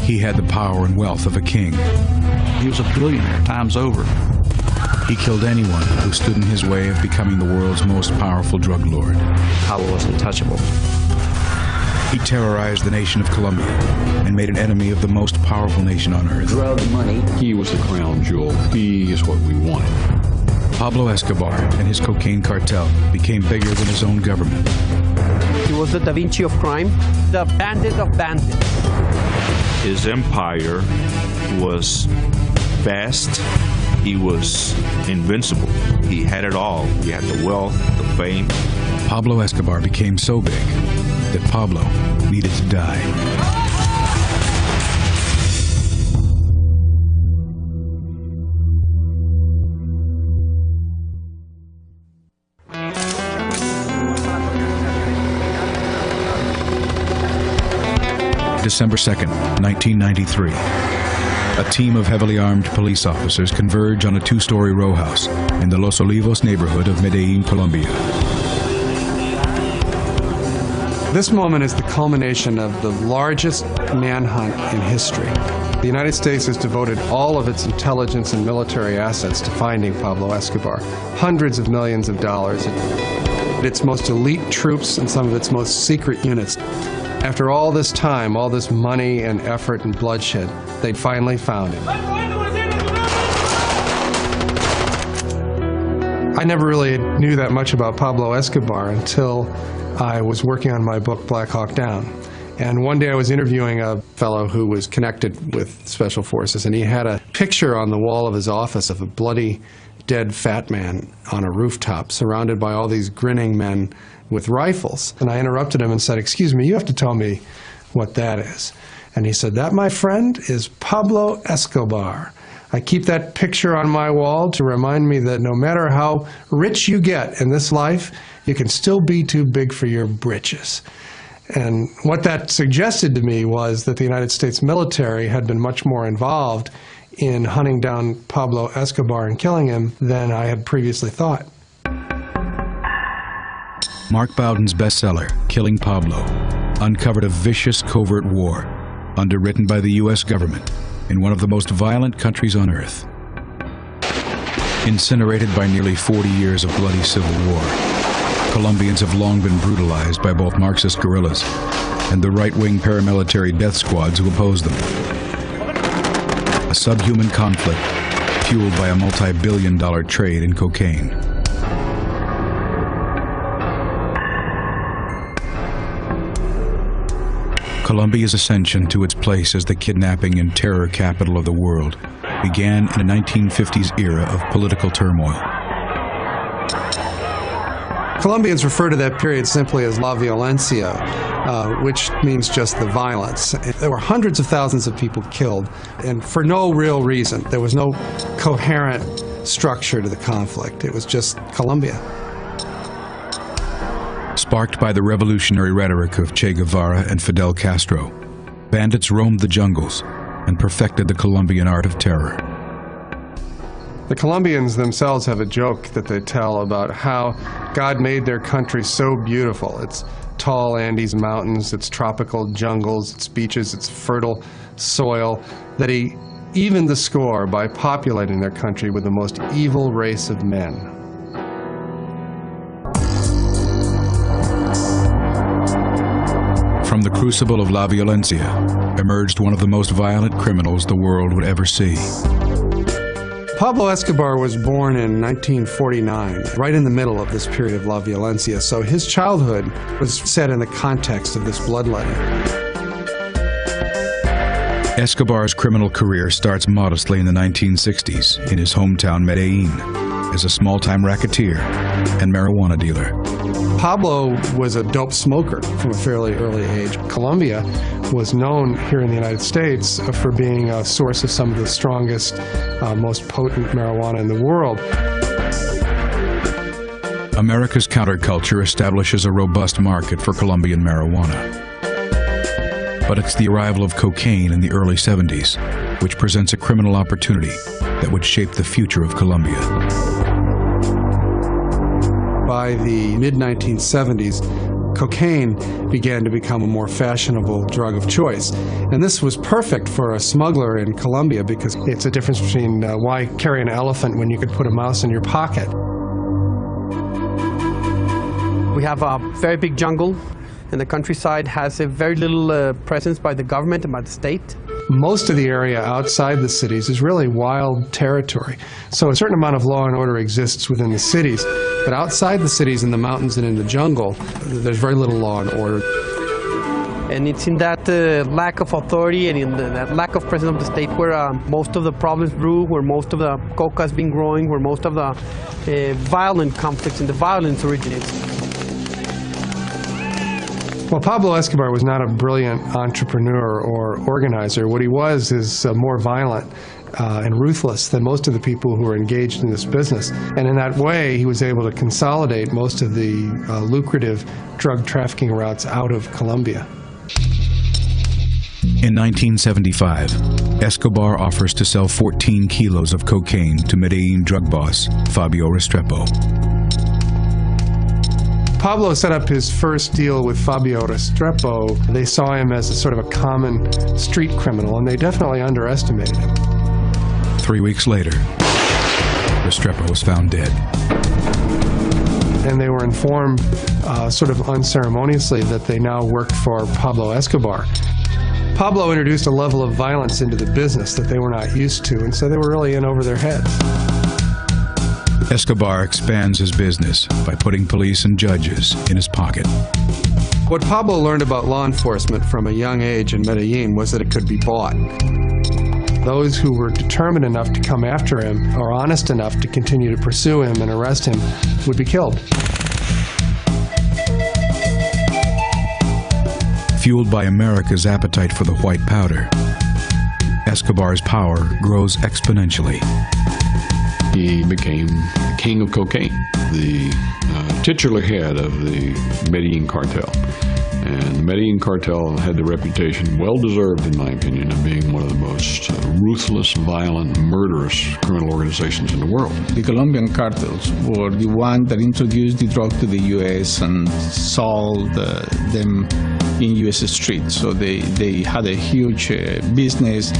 He had the power and wealth of a king. He was a billionaire times over. He killed anyone who stood in his way of becoming the world's most powerful drug lord. Pablo was untouchable. He terrorized the nation of Colombia and made an enemy of the most powerful nation on earth. Drug money. He was the crown jewel. He is what we wanted. Pablo Escobar and his cocaine cartel became bigger than his own government. He was the Da Vinci of crime, the bandit of bandits. His empire was vast. He was invincible. He had it all. He had the wealth, the fame. Pablo Escobar became so big that Pablo needed to die. December 2nd, 1993. A team of heavily armed police officers converge on a two-story row house in the Los Olivos neighborhood of Medellin, Colombia. This moment is the culmination of the largest manhunt in history. The United States has devoted all of its intelligence and military assets to finding Pablo Escobar. Hundreds of millions of dollars. Its most elite troops and some of its most secret units. After all this time, all this money and effort and bloodshed, they'd finally found him. I never really knew that much about Pablo Escobar until I was working on my book, Black Hawk Down. And one day I was interviewing a fellow who was connected with Special Forces, and he had a picture on the wall of his office of a bloody, dead fat man on a rooftop surrounded by all these grinning men with rifles. And I interrupted him and said, "Excuse me, you have to tell me what that is." And he said, "That, my friend, is Pablo Escobar. I keep that picture on my wall to remind me that no matter how rich you get in this life, you can still be too big for your britches." And what that suggested to me was that the United States military had been much more involved in hunting down Pablo Escobar and killing him than I had previously thought. Mark Bowden's bestseller, Killing Pablo, uncovered a vicious covert war underwritten by the U.S. government in one of the most violent countries on earth. Incinerated by nearly 40 years of bloody civil war, Colombians have long been brutalized by both Marxist guerrillas and the right-wing paramilitary death squads who oppose them. A subhuman conflict fueled by a multi-billion-dollar trade in cocaine. Colombia's ascension to its place as the kidnapping and terror capital of the world began in a 1950s era of political turmoil. Colombians refer to that period simply as La Violencia, which means just the violence. There were hundreds of thousands of people killed, and for no real reason. There was no coherent structure to the conflict. It was just Colombia. Sparked by the revolutionary rhetoric of Che Guevara and Fidel Castro, bandits roamed the jungles and perfected the Colombian art of terror. The Colombians themselves have a joke that they tell about how God made their country so beautiful. Its tall Andes mountains, its tropical jungles, its beaches, its fertile soil, that He evened the score by populating their country with the most evil race of men. From the crucible of La Violencia emerged one of the most violent criminals the world would ever see. Pablo Escobar was born in 1949, right in the middle of this period of La Violencia, so his childhood was set in the context of this bloodletting. Escobar's criminal career starts modestly in the 1960s in his hometown Medellin as a small-time racketeer and marijuana dealer. Pablo was a dope smoker from a fairly early age. Colombia was known here in the United States for being a source of some of the strongest, most potent marijuana in the world. America's counterculture establishes a robust market for Colombian marijuana. But it's the arrival of cocaine in the early 70s which presents a criminal opportunity that would shape the future of Colombia. By the mid-1970s, cocaine began to become a more fashionable drug of choice. And this was perfect for a smuggler in Colombia because it's a difference between why carry an elephant when you could put a mouse in your pocket. We have a very big jungle, and the countryside has a very little presence by the government and by the state. Most of the area outside the cities is really wild territory. So a certain amount of law and order exists within the cities, but outside the cities, in the mountains and in the jungle, there's very little law and order. And it's in that lack of authority and in that lack of presence of the state where most of the problems brew, where most of the coca has been growing, where most of the violent conflicts and the violence originates. Well, Pablo Escobar was not a brilliant entrepreneur or organizer. What he was is more violent and ruthless than most of the people who were engaged in this business. And in that way, he was able to consolidate most of the lucrative drug trafficking routes out of Colombia. In 1975, Escobar offers to sell 14 kilos of cocaine to Medellin drug boss Fabio Restrepo. Pablo set up his first deal with Fabio Restrepo. They saw him as a sort of a common street criminal, and they definitely underestimated him. 3 weeks later, Restrepo was found dead. And they were informed sort of unceremoniously that they now worked for Pablo Escobar. Pablo introduced a level of violence into the business that they were not used to, and so they were really in over their heads. Escobar expands his business by putting police and judges in his pocket. What Pablo learned about law enforcement from a young age in Medellin was that it could be bought. Those who were determined enough to come after him, or honest enough to continue to pursue him and arrest him, would be killed. Fueled by America's appetite for the white powder, Escobar's power grows exponentially. He became the king of cocaine, the titular head of the Medellin cartel. And the Medellin cartel had the reputation, well-deserved in my opinion, of being one of the most ruthless, violent, murderous criminal organizations in the world. The Colombian cartels were the one that introduced the drug to the U.S. and sold them in U.S. streets. So they had a huge business.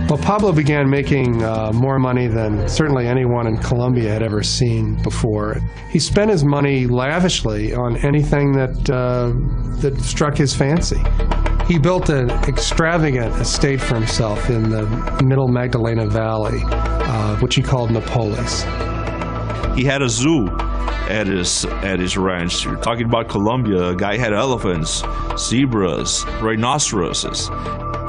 Well, Pablo began making more money than certainly anyone in Colombia had ever seen before. He spent his money lavishly on anything that struck his fancy. He built an extravagant estate for himself in the middle Magdalena Valley, which he called Napoles. He had a zoo at his ranch. You're talking about Colombia. A guy had elephants, zebras, rhinoceroses.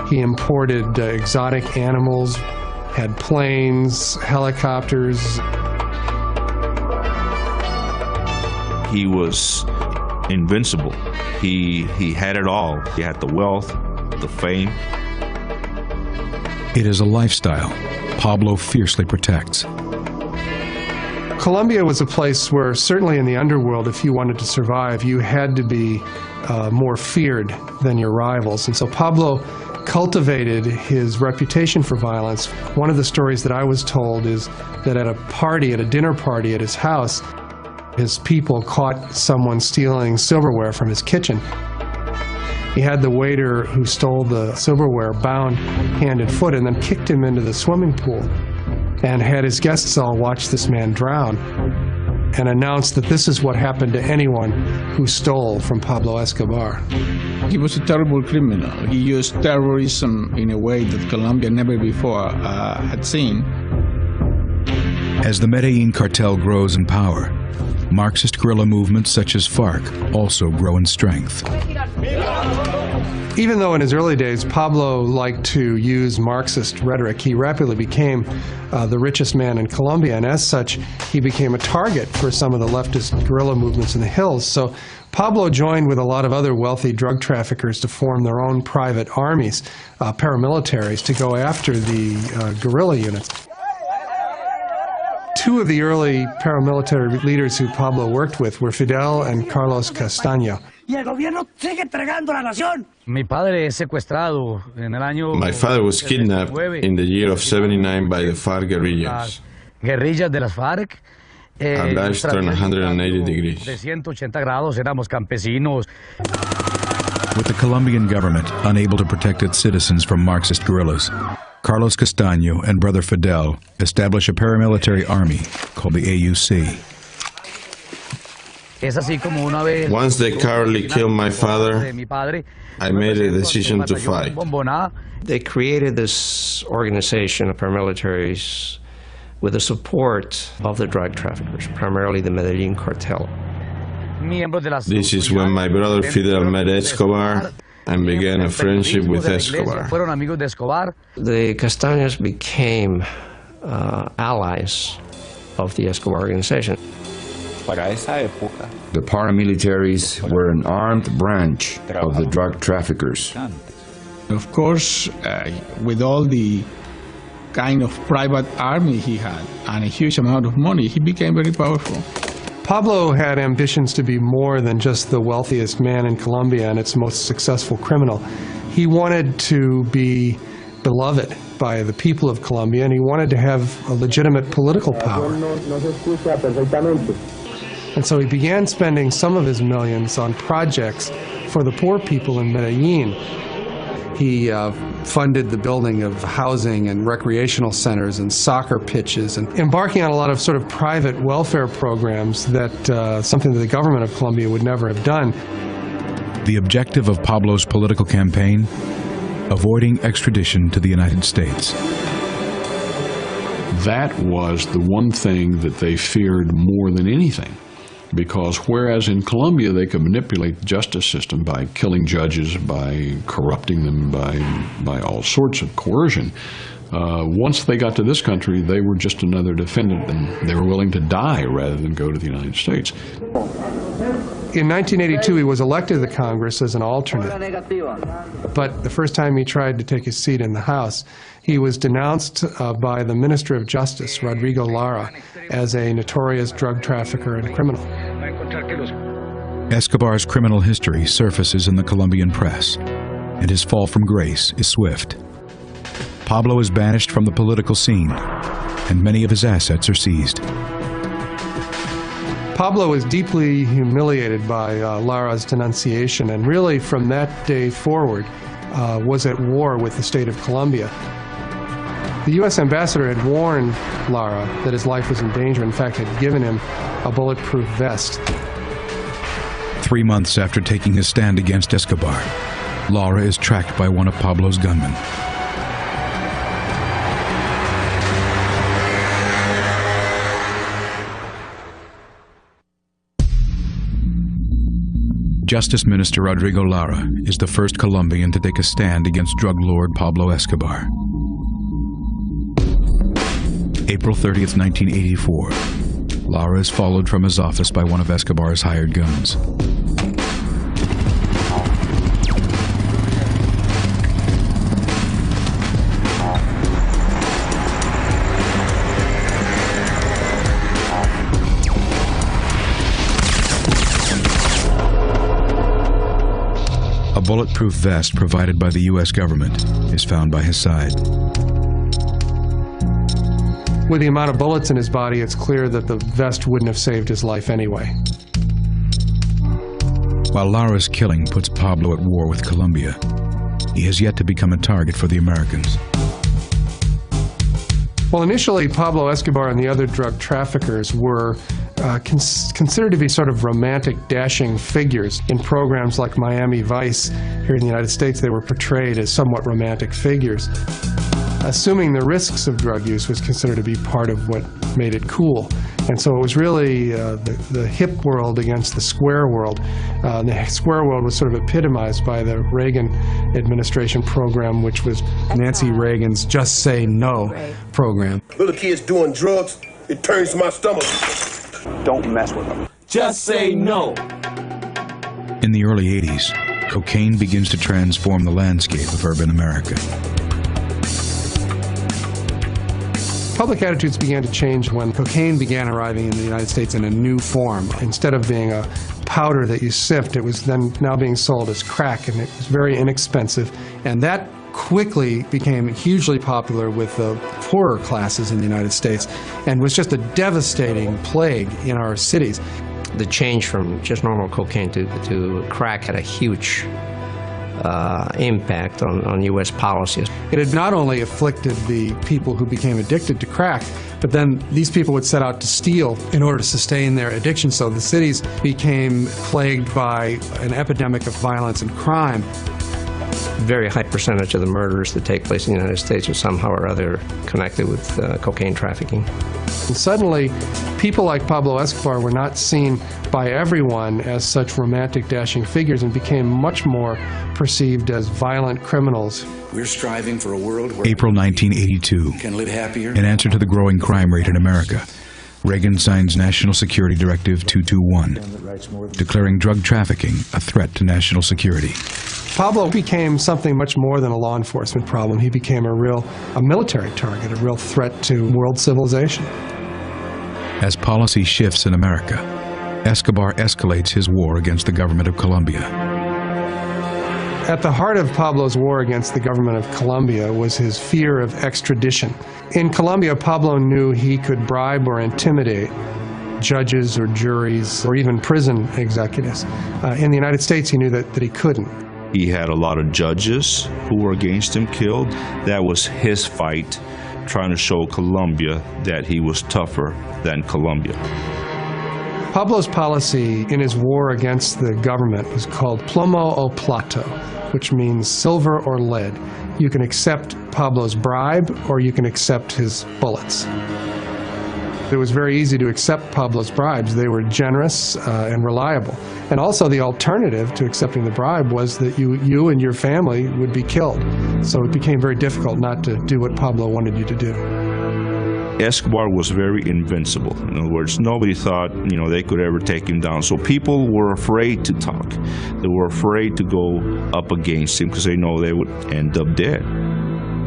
He imported exotic animals, had planes, helicopters. He was invincible. He had it all. He had the wealth, the fame. It is a lifestyle Pablo fiercely protects. Colombia was a place where, certainly in the underworld, if you wanted to survive, you had to be more feared than your rivals. And so Pablo cultivated his reputation for violence. One of the stories that I was told is that at a dinner party at his house, his people caught someone stealing silverware from his kitchen. He had the waiter who stole the silverware bound hand and foot and then kicked him into the swimming pool and had his guests all watch this man drown and announced that this is what happened to anyone who stole from Pablo Escobar. He was a terrible criminal. He used terrorism in a way that Colombia never before had seen. As the Medellin cartel grows in power, Marxist guerrilla movements such as FARC also grow in strength. Even though in his early days Pablo liked to use Marxist rhetoric, he rapidly became the richest man in Colombia, and as such, he became a target for some of the leftist guerrilla movements in the hills. So Pablo joined with a lot of other wealthy drug traffickers to form their own private armies, paramilitaries, to go after the guerrilla units. Two of the early paramilitary leaders who Pablo worked with were Fidel and Carlos Castaño. My father was kidnapped in the year of '79 by the FARC guerrillas. Our lives turn 180 degrees. With the Colombian government unable to protect its citizens from Marxist guerrillas, Carlos Castaño and brother Fidel establish a paramilitary army called the AUC. Once they cowardly killed my father, I made a decision to fight. They created this organization of paramilitaries with the support of the drug traffickers, primarily the Medellin cartel. This is when my brother Fidel met Escobar and began a friendship with Escobar. The Castaños became allies of the Escobar organization. The paramilitaries were an armed branch of the drug traffickers. Of course, with all the kind of private army he had and a huge amount of money, he became very powerful. Pablo had ambitions to be more than just the wealthiest man in Colombia and its most successful criminal. He wanted to be beloved by the people of Colombia, and he wanted to have a legitimate political power. And so he began spending some of his millions on projects for the poor people in Medellin. He funded the building of housing and recreational centers and soccer pitches, and embarking on a lot of sort of private welfare programs that something that the government of Colombia would never have done. The objective of Pablo's political campaign? Avoiding extradition to the United States. That was the one thing that they feared more than anything. Because whereas in Colombia they could manipulate the justice system by killing judges, by corrupting them, by all sorts of coercion, once they got to this country, they were just another defendant, and they were willing to die rather than go to the United States. In 1982, he was elected to the Congress as an alternate. But the first time he tried to take his seat in the House, he was denounced by the Minister of Justice, Rodrigo Lara, as a notorious drug trafficker and criminal. Escobar's criminal history surfaces in the Colombian press, and his fall from grace is swift. Pablo is banished from the political scene, and many of his assets are seized. Pablo was deeply humiliated by Lara's denunciation, and really from that day forward was at war with the state of Colombia. The U.S. ambassador had warned Lara that his life was in danger, in fact had given him a bulletproof vest. 3 months after taking his stand against Escobar, Lara is tracked by one of Pablo's gunmen. Justice Minister Rodrigo Lara is the first Colombian to take a stand against drug lord Pablo Escobar. April 30th, 1984. Lara is followed from his office by one of Escobar's hired guns. A bulletproof vest provided by the U.S. government is found by his side. With the amount of bullets in his body, it's clear that the vest wouldn't have saved his life anyway. While Lara's killing puts Pablo at war with Colombia, he has yet to become a target for the Americans. Well, initially, Pablo Escobar and the other drug traffickers were considered to be sort of romantic, dashing figures. In programs like Miami Vice here in the United States, they were portrayed as somewhat romantic figures. Assuming the risks of drug use was considered to be part of what made it cool. And so it was really the hip world against the square world. The square world was sort of epitomized by the Reagan administration program, which was Nancy Reagan's Just Say No program. Little kids doing drugs, it turns my stomach. Don't mess with them. Just say no. In the early 80s, cocaine begins to transform the landscape of urban America. Public attitudes began to change when cocaine began arriving in the United States in a new form. Instead of being a powder that you sift, it was then now being sold as crack, and it was very inexpensive. And that quickly became hugely popular with the poorer classes in the United States and was just a devastating plague in our cities. The change from just normal cocaine to crack had a huge impact on U.S. policies. It had not only afflicted the people who became addicted to crack, but then these people would set out to steal in order to sustain their addiction, so the cities became plagued by an epidemic of violence and crime. Very high percentage of the murders that take place in the United States are somehow or other connected with cocaine trafficking. And suddenly, people like Pablo Escobar were not seen by everyone as such romantic, dashing figures and became much more perceived as violent criminals. We're striving for a world where April 1982. can live happier. In answer to the growing crime rate in America, Reagan signs National Security Directive 221, declaring drug trafficking a threat to national security. Pablo became something much more than a law enforcement problem. He became a military target, a real threat to world civilization. As policy shifts in America, Escobar escalates his war against the government of Colombia. At the heart of Pablo's war against the government of Colombia was his fear of extradition. In Colombia, Pablo knew he could bribe or intimidate judges or juries or even prison executives. In the United States, he knew that he couldn't. He had a lot of judges who were against him killed. That was his fight, trying to show Colombia that he was tougher than Colombia. Pablo's policy in his war against the government was called plomo o plato, which means silver or lead. You can accept Pablo's bribe or you can accept his bullets. It was very easy to accept Pablo's bribes. They were generous and reliable. And also the alternative to accepting the bribe was that you and your family would be killed. So it became very difficult not to do what Pablo wanted you to do. Escobar was very invincible. In other words, nobody thought, they could ever take him down. So people were afraid to talk. They were afraid to go up against him because they know they would end up dead.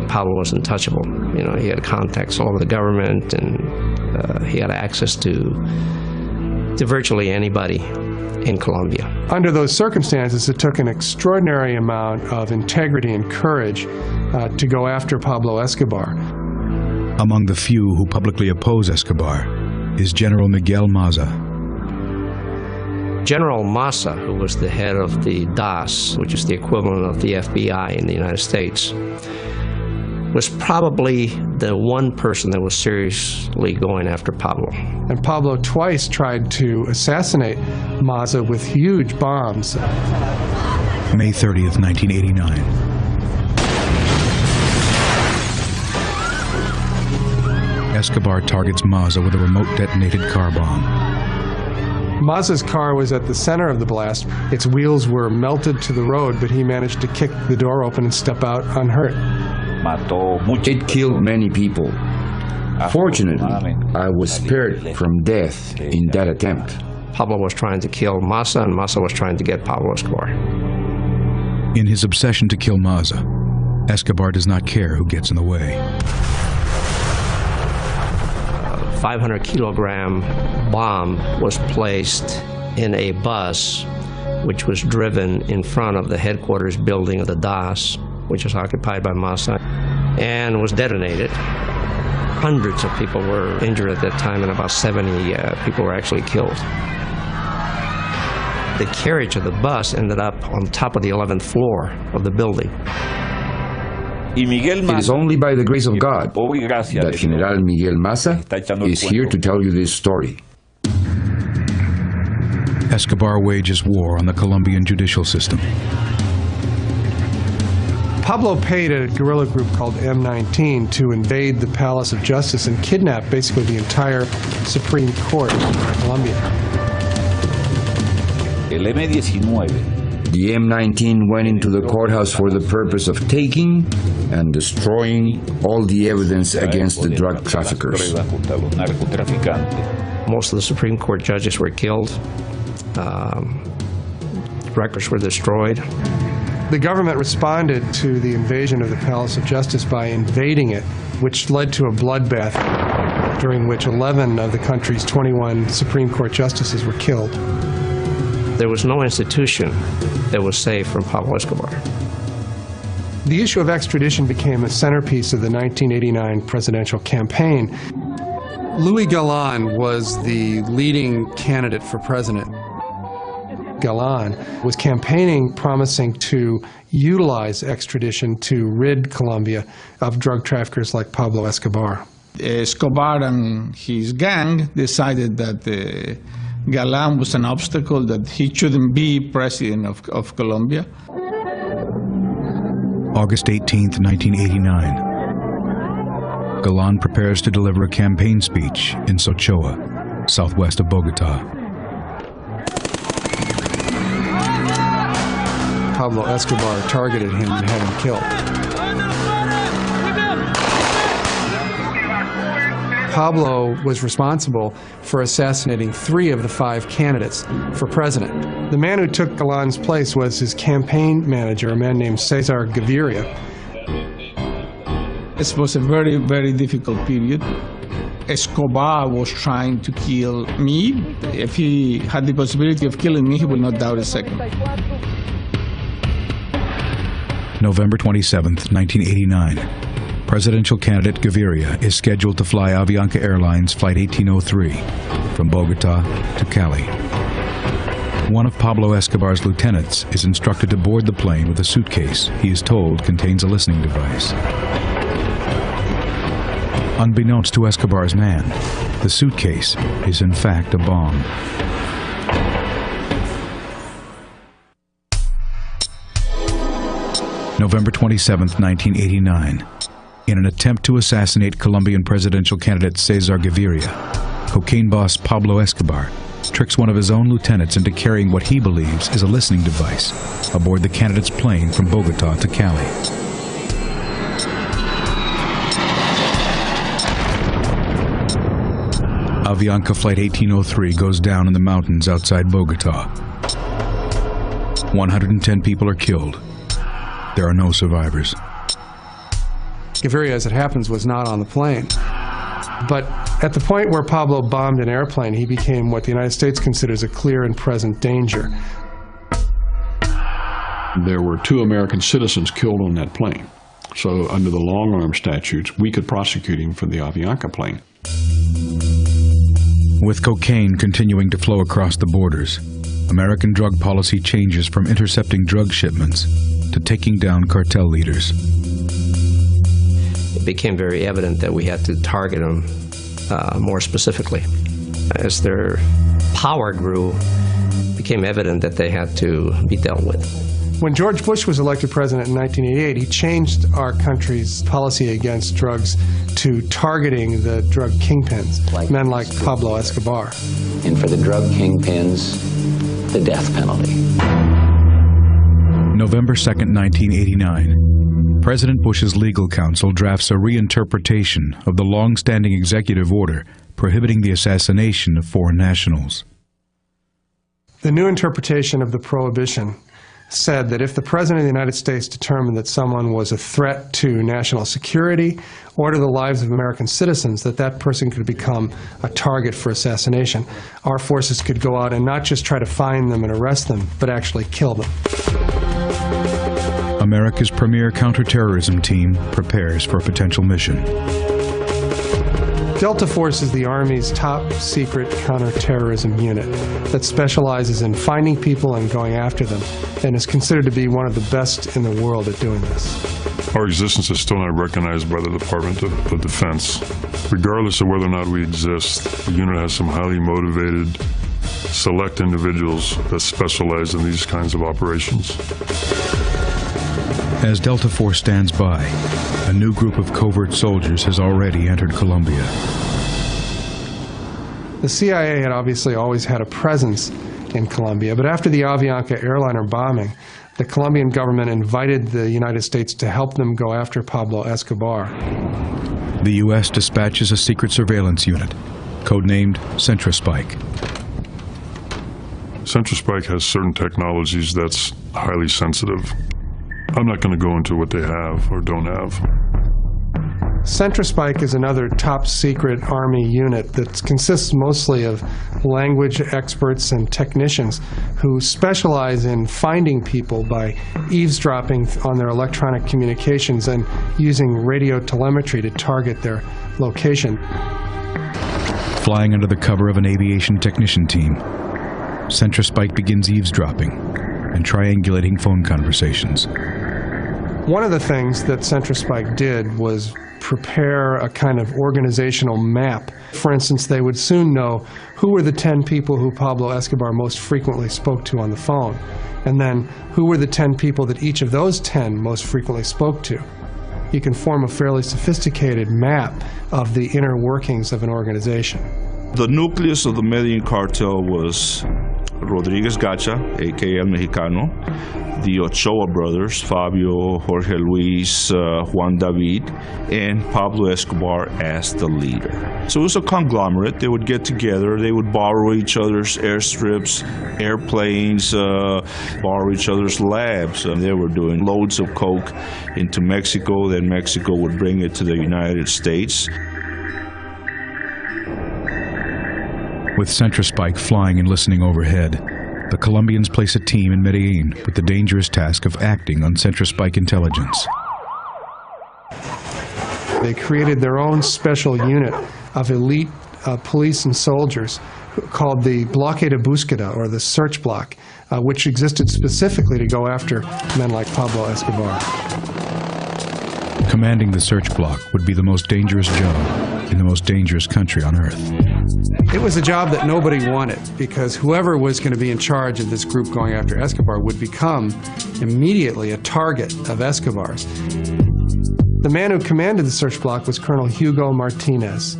Pablo was untouchable. He had contacts all over the government, and he had access to virtually anybody in Colombia. Under those circumstances, it took an extraordinary amount of integrity and courage to go after Pablo Escobar. Among the few who publicly oppose Escobar is General Miguel Maza. General Maza, who was the head of the DAS, which is the equivalent of the FBI in the United States, was probably the one person that was seriously going after Pablo. And Pablo twice tried to assassinate Maza with huge bombs. May 30th, 1989. Escobar targets Maza with a remote detonated car bomb. Maza's car was at the center of the blast. Its wheels were melted to the road, but he managed to kick the door open and step out unhurt. It killed many people. Fortunately, I was spared from death in that attempt. Pablo was trying to kill Maza, and Maza was trying to get Pablo Escobar. In his obsession to kill Maza, Escobar does not care who gets in the way. 500-kilogram bomb was placed in a bus which was driven in front of the headquarters building of the DAS, which was occupied by Maza, and was detonated. Hundreds of people were injured at that time, and about 70 people were actually killed. The carriage of the bus ended up on top of the 11th floor of the building. It is only by the grace of God that General Miguel Maza is here to tell you this story. Escobar wages war on the Colombian judicial system. Pablo paid a guerrilla group called M19 to invade the Palace of Justice and kidnap basically the entire Supreme Court of Colombia. The M19 went into the courthouse for the purpose of taking and destroying all the evidence against the drug traffickers. Most of the Supreme Court judges were killed. Records were destroyed. The government responded to the invasion of the Palace of Justice by invading it, which led to a bloodbath during which 11 of the country's 21 Supreme Court justices were killed. There was no institution that was safe from Pablo Escobar. The issue of extradition became a centerpiece of the 1989 presidential campaign. Louis Galan was the leading candidate for president. Galan was campaigning, promising to utilize extradition to rid Colombia of drug traffickers like Pablo Escobar. Escobar and his gang decided that Galan was an obstacle, that he shouldn't be president of Colombia. August 18, 1989. Galan prepares to deliver a campaign speech in Sochoa, southwest of Bogota. Pablo Escobar targeted him and had him killed. Pablo was responsible for assassinating 3 of the 5 candidates for president. The man who took Galan's place was his campaign manager, a man named Cesar Gaviria. This was a very, very difficult period. Escobar was trying to kill me. If he had the possibility of killing me, he would not doubt a second. November 27, 1989. Presidential candidate Gaviria is scheduled to fly Avianca Airlines Flight 1803 from Bogota to Cali. One of Pablo Escobar's lieutenants is instructed to board the plane with a suitcase he is told contains a listening device. Unbeknownst to Escobar's man, the suitcase is in fact a bomb. November 27, 1989. In an attempt to assassinate Colombian presidential candidate Cesar Gaviria, cocaine boss Pablo Escobar tricks one of his own lieutenants into carrying what he believes is a listening device aboard the candidate's plane from Bogota to Cali. Avianca Flight 1803 goes down in the mountains outside Bogota. 110 people are killed. There are no survivors. Gaviria, as it happens, was not on the plane. But at the point where Pablo bombed an airplane, he became what the United States considers a clear and present danger. There were 2 American citizens killed on that plane. So under the long-arm statutes, we could prosecute him for the Avianca plane. With cocaine continuing to flow across the borders, American drug policy changes from intercepting drug shipments to taking down cartel leaders. It became very evident that we had to target them more specifically. As their power grew, it became evident that they had to be dealt with. When George Bush was elected president in 1988, he changed our country's policy against drugs to targeting the drug kingpins, men like Pablo Escobar. And for the drug kingpins, the death penalty. November 2, 1989. President Bush's legal counsel drafts a reinterpretation of the long-standing executive order prohibiting the assassination of foreign nationals. The new interpretation of the prohibition said that if the President of the United States determined that someone was a threat to national security or to the lives of American citizens, that that person could become a target for assassination. Our forces could go out and not just try to find them and arrest them, but actually kill them. America's premier counterterrorism team prepares for a potential mission. Delta Force is the Army's top-secret counterterrorism unit that specializes in finding people and going after them, and is considered to be one of the best in the world at doing this. Our existence is still not recognized by the Department of Defense. Regardless of whether or not we exist, the unit has some highly motivated, select individuals that specialize in these kinds of operations. As Delta Force stands by, a new group of covert soldiers has already entered Colombia. The CIA had obviously always had a presence in Colombia, but after the Avianca airliner bombing, the Colombian government invited the United States to help them go after Pablo Escobar. The U.S. dispatches a secret surveillance unit, codenamed CentraSpike. CentraSpike has certain technologies that's highly sensitive. I'm not going to go into what they have or don't have. CentraSpike is another top-secret Army unit that consists mostly of language experts and technicians who specialize in finding people by eavesdropping on their electronic communications and using radio telemetry to target their location. Flying under the cover of an aviation technician team, CentraSpike begins eavesdropping and triangulating phone conversations. One of the things that CentraSpike did was prepare a kind of organizational map. For instance, they would soon know who were the 10 people who Pablo Escobar most frequently spoke to on the phone, and then who were the 10 people that each of those 10 most frequently spoke to. You can form a fairly sophisticated map of the inner workings of an organization. The nucleus of the Medellin cartel was Rodriguez Gacha, a.k.a. El Mexicano, the Ochoa brothers, Fabio, Jorge Luis, Juan David, and Pablo Escobar as the leader. So it was a conglomerate. They would get together, they would borrow each other's airstrips, airplanes, borrow each other's labs. They were doing loads of coke into Mexico, then Mexico would bring it to the United States. With CentraSpike flying and listening overhead, the Colombians place a team in Medellin with the dangerous task of acting on CentraSpike intelligence. They created their own special unit of elite police and soldiers called the Bloque de Búsqueda, or the search block, which existed specifically to go after men like Pablo Escobar. Commanding the search block would be the most dangerous job in the most dangerous country on earth. It was a job that nobody wanted, because whoever was going to be in charge of this group going after Escobar would become immediately a target of Escobar's. The man who commanded the search block was Colonel Hugo Martinez.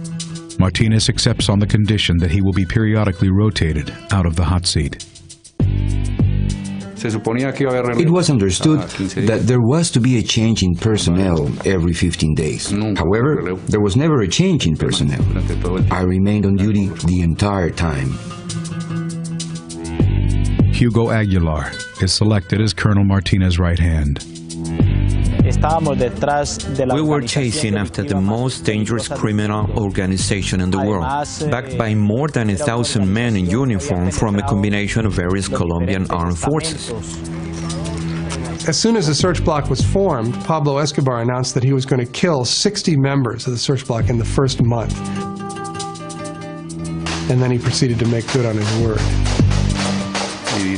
Martinez accepts on the condition that he will be periodically rotated out of the hot seat. It was understood that there was to be a change in personnel every 15 days. However, there was never a change in personnel. I remained on duty the entire time. Hugo Aguilar is selected as Colonel Martinez's right hand. We were chasing after the most dangerous criminal organization in the world, backed by more than 1,000 men in uniform from a combination of various Colombian armed forces. As soon as the search block was formed, Pablo Escobar announced that he was going to kill 60 members of the search block in the first month. And then he proceeded to make good on his word. He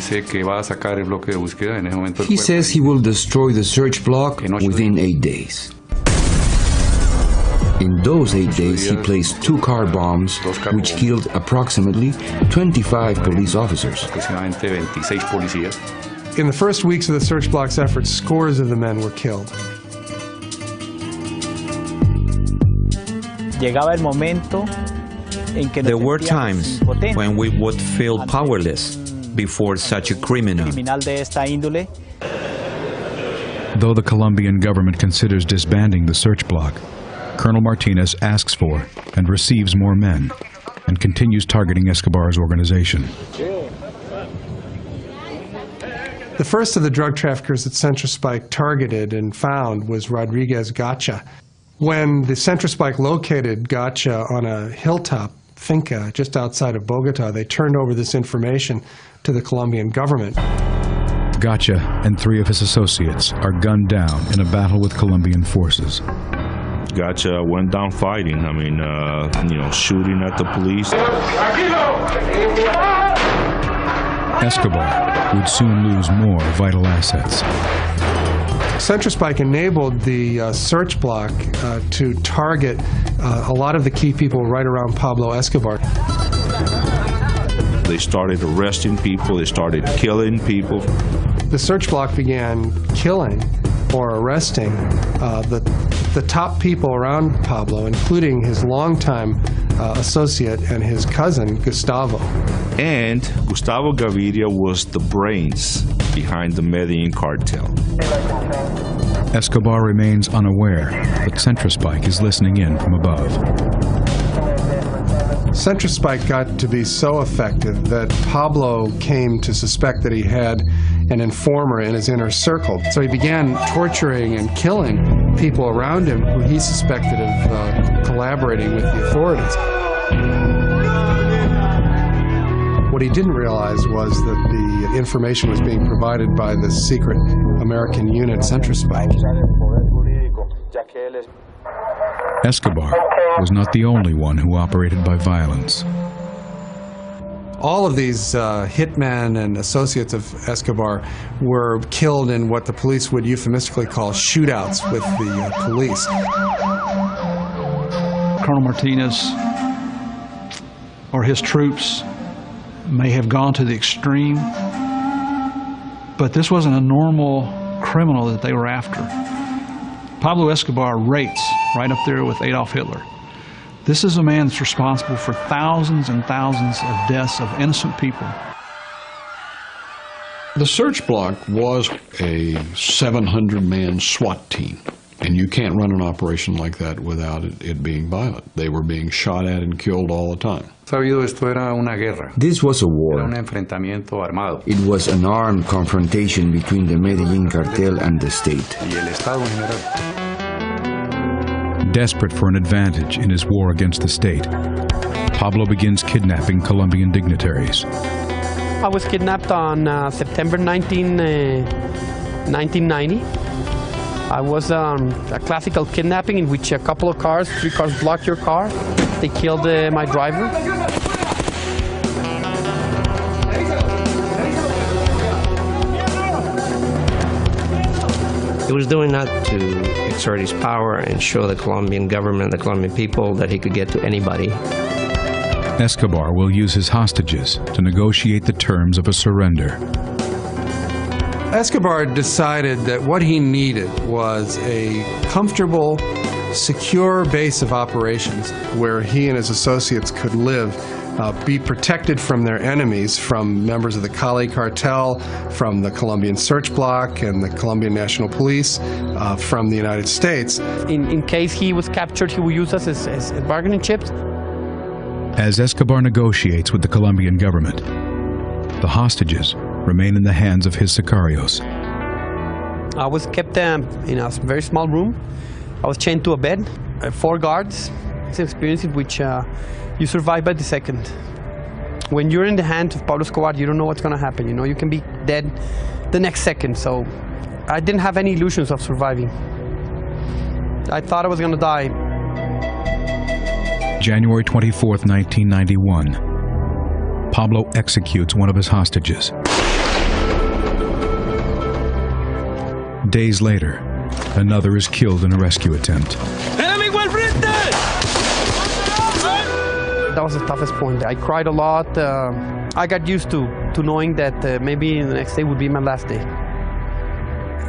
says he will destroy the search block within 8 days. In those 8 days, he placed 2 car bombs, which killed approximately 25 police officers. In the first weeks of the search block's efforts, scores of the men were killed. There were times when we would feel powerless before such a criminal. Though the Colombian government considers disbanding the search block, Colonel Martinez asks for and receives more men and continues targeting Escobar's organization. The first of the drug traffickers that CentraSpike targeted and found was Rodriguez Gacha. When the CentraSpike located Gacha on a hilltop finca just outside of Bogota, they turned over this information to the Colombian government. Gacha and 3 of his associates are gunned down in a battle with Colombian forces. Gacha went down fighting. I mean, shooting at the police. Escobar would soon lose more vital assets. CentraSpike enabled the search block to target a lot of the key people right around Pablo Escobar. They started arresting people, they started killing people. The search block began killing or arresting the top people around Pablo, including his longtime associate and his cousin, Gustavo. And Gustavo Gaviria was the brains behind the Medellin cartel. Escobar remains unaware that CentraSpike is listening in from above. CentraSpike got to be so effective that Pablo came to suspect that he had an informer in his inner circle. So he began torturing and killing people around him who he suspected of collaborating with the authorities. What he didn't realize was that the information was being provided by the secret American unit Centrospy. Escobar was not the only one who operated by violence. All of these hitmen and associates of Escobar were killed in what the police would euphemistically call shootouts with the police. Colonel Martinez or his troops may have gone to the extreme, but this wasn't a normal criminal that they were after. Pablo Escobar rates right up there with Adolf Hitler. This is a man that's responsible for thousands and thousands of deaths of innocent people. The search block was a 700-man SWAT team, and you can't run an operation like that without it being violent. They were being shot at and killed all the time. This was a war. It was an armed confrontation between the Medellin cartel and the state. Desperate for an advantage in his war against the state, Pablo begins kidnapping Colombian dignitaries. I was kidnapped on September 1990. I was a classical kidnapping in which a couple of cars, 3 cars blocked your car. They killed my driver. He was doing that to exert his power and show the Colombian government, the Colombian people, that he could get to anybody. Escobar will use his hostages to negotiate the terms of a surrender. Escobar decided that what he needed was a comfortable, secure base of operations where he and his associates could live, be protected from their enemies, from members of the Cali cartel, from the Colombian search block and the Colombian National Police, from the United States. In case he was captured, he would use us as bargaining chips. As Escobar negotiates with the Colombian government, the hostages remain in the hands of his sicarios. I was kept in a very small room. I was chained to a bed, 4 guards. It's an experience in which you survive by the second. When you're in the hands of Pablo Escobar, you don't know what's going to happen. You know, you can be dead the next second. So I didn't have any illusions of surviving. I thought I was going to die. January 24th, 1991. Pablo executes one of his hostages. Days later, another is killed in a rescue attempt. That was the toughest point. I cried a lot. I got used to knowing that maybe the next day would be my last day.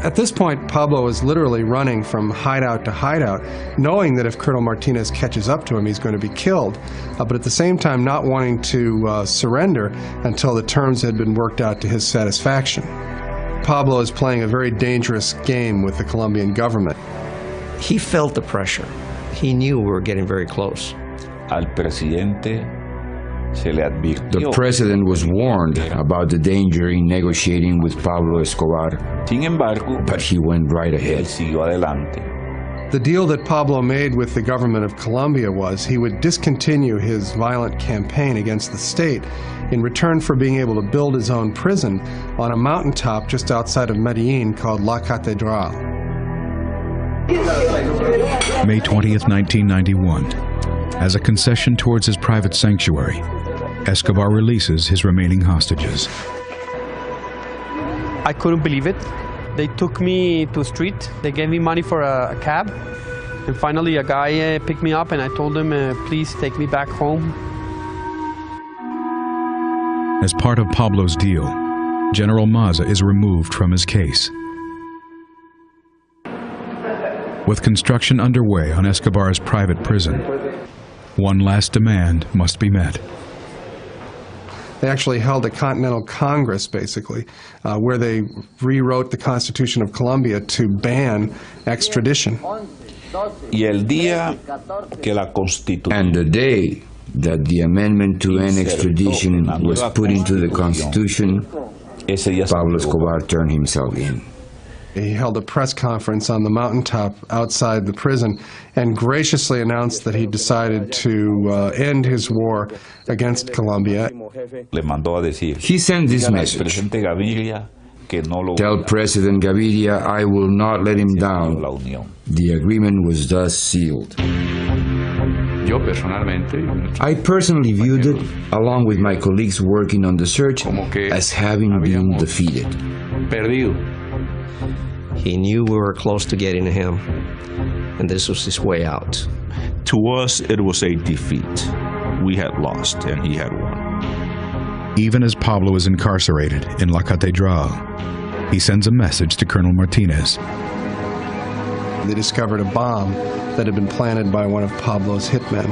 At this point, Pablo was literally running from hideout to hideout, knowing that if Colonel Martinez catches up to him, he's going to be killed, but at the same time not wanting to surrender until the terms had been worked out to his satisfaction. Pablo is playing a very dangerous game with the Colombian government. He felt the pressure. He knew we were getting very close. The president was warned about the danger in negotiating with Pablo Escobar, but he went right ahead. The deal that Pablo made with the government of Colombia was he would discontinue his violent campaign against the state in return for being able to build his own prison on a mountaintop just outside of Medellin called La Catedral. May 20th, 1991. As a concession towards his private sanctuary, Escobar releases his remaining hostages. I couldn't believe it. They took me to a street. They gave me money for a cab. And finally, a guy picked me up, and I told him, please take me back home. As part of Pablo's deal, General Maza is removed from his case. With construction underway on Escobar's private prison, one last demand must be met. They actually held a Continental Congress, basically, where they rewrote the Constitution of Colombia to ban extradition. And the day that the amendment to end extradition was put into the Constitution, Pablo Escobar turned himself in. He held a press conference on the mountaintop outside the prison and graciously announced that he decided to end his war against Colombia. He sent this message: "Tell President Gaviria I will not let him down." The agreement was thus sealed. I personally viewed it, along with my colleagues working on the search, as having been defeated. He knew we were close to getting to him, and this was his way out. To us, it was a defeat. We had lost, and he had won. Even as Pablo is incarcerated in La Catedral, he sends a message to Colonel Martinez. They discovered a bomb that had been planted by one of Pablo's hitmen.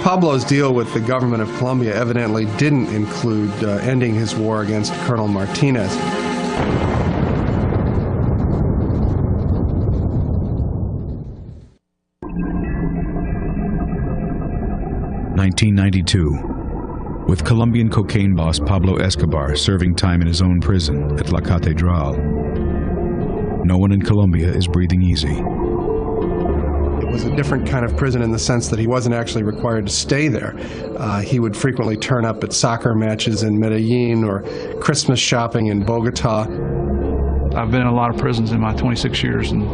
Pablo's deal with the government of Colombia evidently didn't include ending his war against Colonel Martinez. (1992), with Colombian cocaine boss Pablo Escobar serving time in his own prison at La Catedral. No one in Colombia is breathing easy. It was a different kind of prison in the sense that he wasn't actually required to stay there. He would frequently turn up at soccer matches in Medellin or Christmas shopping in Bogota. I've been in a lot of prisons in my 26 years, and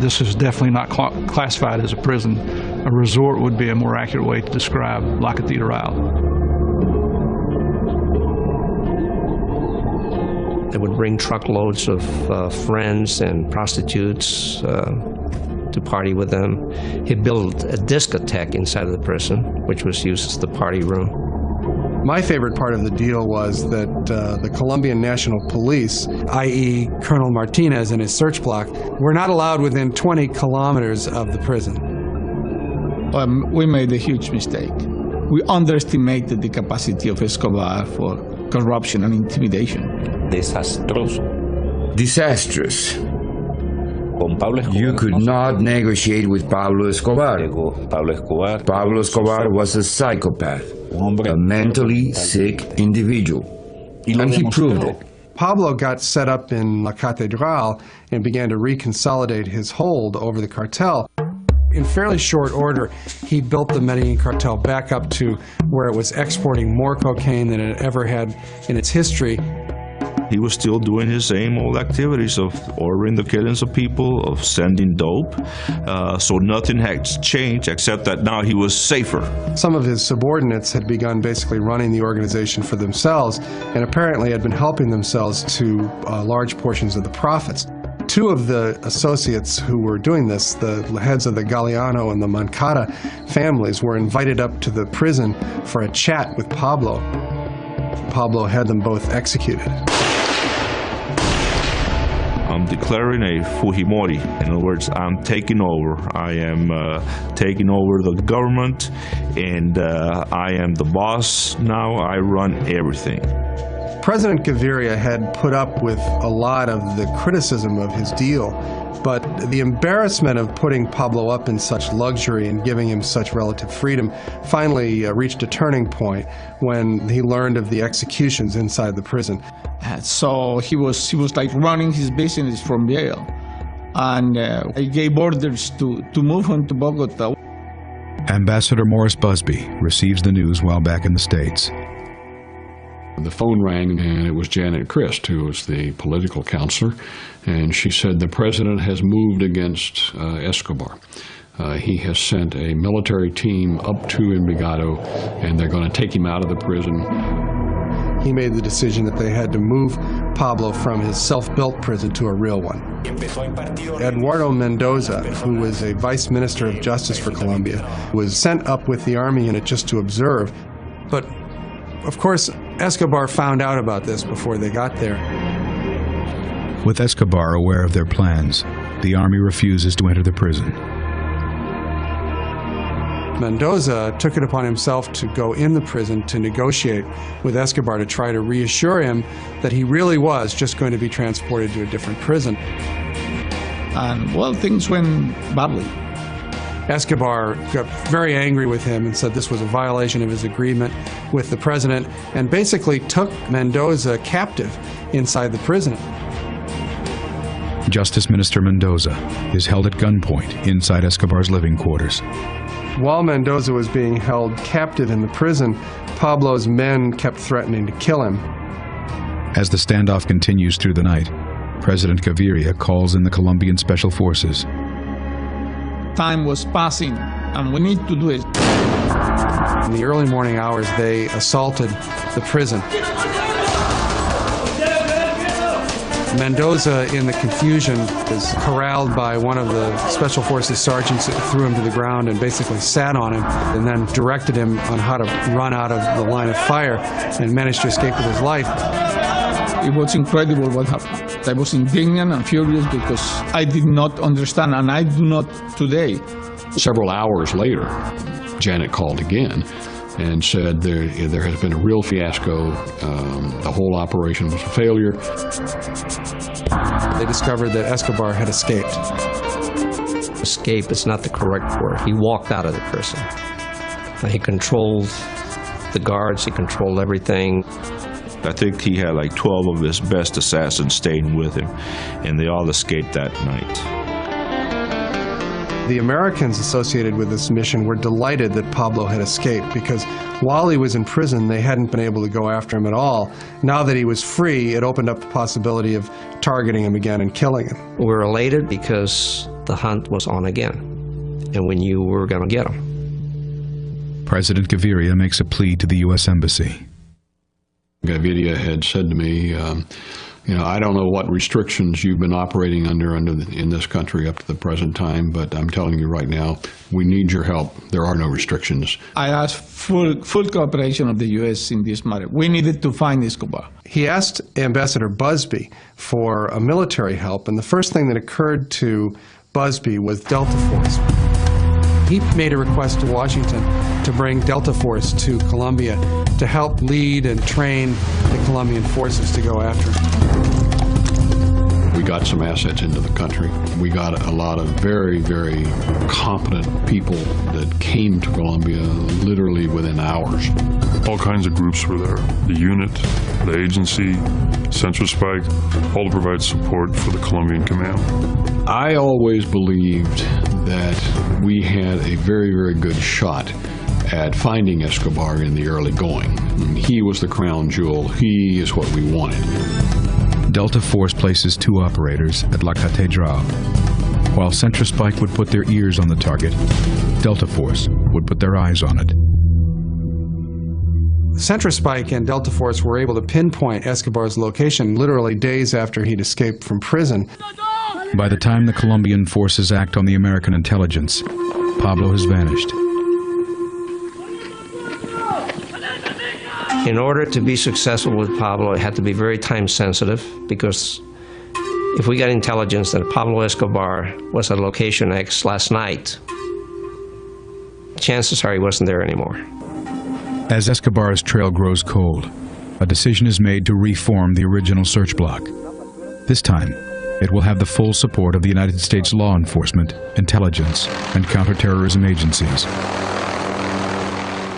this is definitely not classified as a prison. A resort would be a more accurate way to describe La Catedral. They would bring truckloads of friends and prostitutes to party with them. He built a discotheque inside of the prison, which was used as the party room. My favorite part of the deal was that the Colombian National Police, i.e. Colonel Martinez and his search block, were not allowed within 20 kilometers of the prison. We made a huge mistake. We underestimated the capacity of Escobar for corruption and intimidation. Disastrous. You could not negotiate with Pablo Escobar. Pablo Escobar was a psychopath, a mentally sick individual, and he proved it. Pablo got set up in La Catedral and began to reconsolidate his hold over the cartel. In fairly short order, he built the Medellin cartel back up to where it was exporting more cocaine than it ever had in its history. He was still doing his same old activities of ordering the killings of people, of sending dope. So nothing had changed except that now he was safer. Some of his subordinates had begun basically running the organization for themselves and apparently had been helping themselves to large portions of the profits. Two of the associates who were doing this, the heads of the Galeano and the Moncada families, were invited up to the prison for a chat with Pablo. Pablo had them both executed. I'm declaring a Fujimori. In other words, I'm taking over. I am taking over the government, and I am the boss now. I run everything. President Gaviria had put up with a lot of the criticism of his deal, but the embarrassment of putting Pablo up in such luxury and giving him such relative freedom finally reached a turning point when he learned of the executions inside the prison. So he was like running his business from jail, and I gave orders to move him to Bogota. Ambassador Morris Busby receives the news while back in the States. The phone rang, and it was Janet Christ, who was the political counselor, and she said the president has moved against Escobar. He has sent a military team up to Envigado, and they're going to take him out of the prison. He made the decision that they had to move Pablo from his self-built prison to a real one. Eduardo Mendoza, who was a vice minister of justice for Colombia, was sent up with the army unit just to observe. But, of course, Escobar found out about this before they got there. With Escobar aware of their plans, the army refuses to enter the prison. Mendoza took it upon himself to go in the prison to negotiate with Escobar to try to reassure him that he really was just going to be transported to a different prison. And, well, things went badly. Escobar got very angry with him and said this was a violation of his agreement, with the president and basically took Mendoza captive inside the prison. Justice Minister Mendoza is held at gunpoint inside Escobar's living quarters. While Mendoza was being held captive in the prison, Pablo's men kept threatening to kill him. As the standoff continues through the night, President Gaviria calls in the Colombian Special Forces. Time was passing, and we need to do it. In the early morning hours, they assaulted the prison. Mendoza, in the confusion, was corralled by one of the Special Forces sergeants that threw him to the ground and basically sat on him and then directed him on how to run out of the line of fire and managed to escape with his life. It was incredible what happened. I was indignant and furious because I did not understand, and I do not today. Several hours later, Janet called again and said there has been a real fiasco. The whole operation was a failure. They discovered that Escobar had escaped. Escape is not the correct word. He walked out of the prison. He controlled the guards, he controlled everything. I think he had like 12 of his best assassins staying with him, and they all escaped that night. The Americans associated with this mission were delighted that Pablo had escaped because while he was in prison, they hadn't been able to go after him at all. Now that he was free, it opened up the possibility of targeting him again and killing him. We were elated because the hunt was on again, and we knew we were going to get him. President Gaviria makes a plea to the U.S. Embassy. Gaviria had said to me, I don't know what restrictions you've been operating under in this country up to the present time, but I'm telling you right now, we need your help. There are no restrictions. I asked full cooperation of the U.S. in this matter. We needed to find Escobar. He asked Ambassador Busby for a military help, and the first thing that occurred to Busby was Delta Force. He made a request to Washington to bring Delta Force to Colombia to help lead and train the Colombian forces to go after him. We got some assets into the country. We got a lot of very, very competent people that came to Colombia literally within hours. All kinds of groups were there. The unit, the agency, Central Spike, all to provide support for the Colombian command. I always believed that we had a very, very good shot at finding Escobar in the early going. He was the crown jewel. He is what we wanted. Delta Force places 2 operators at La Catedral. While Central Spike would put their ears on the target, Delta Force would put their eyes on it. Central Spike and Delta Force were able to pinpoint Escobar's location literally days after he'd escaped from prison. By the time the Colombian forces act on the American intelligence, Pablo has vanished. In order to be successful with Pablo, it had to be very time sensitive, because if we got intelligence that Pablo Escobar was at location X last night, chances are he wasn't there anymore. As Escobar's trail grows cold, a decision is made to reform the original search block. This time, it will have the full support of the United States law enforcement, intelligence, and counterterrorism agencies.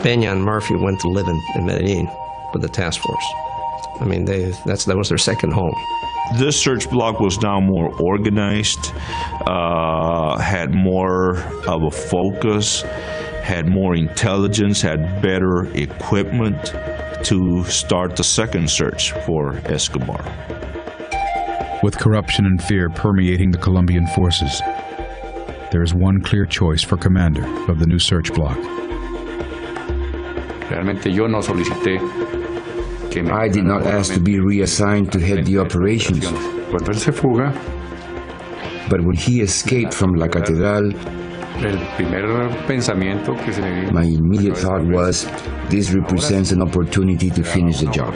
Peña and Murphy went to live in Medellin with the task force. I mean, that was their second home. This search block was now more organized, had more of a focus, had more intelligence, had better equipment to start the second search for Escobar. With corruption and fear permeating the Colombian forces, there is one clear choice for commander of the new search block. I did not ask to be reassigned to head the operations. But when he escaped from La Catedral, my immediate thought was, this represents an opportunity to finish the job.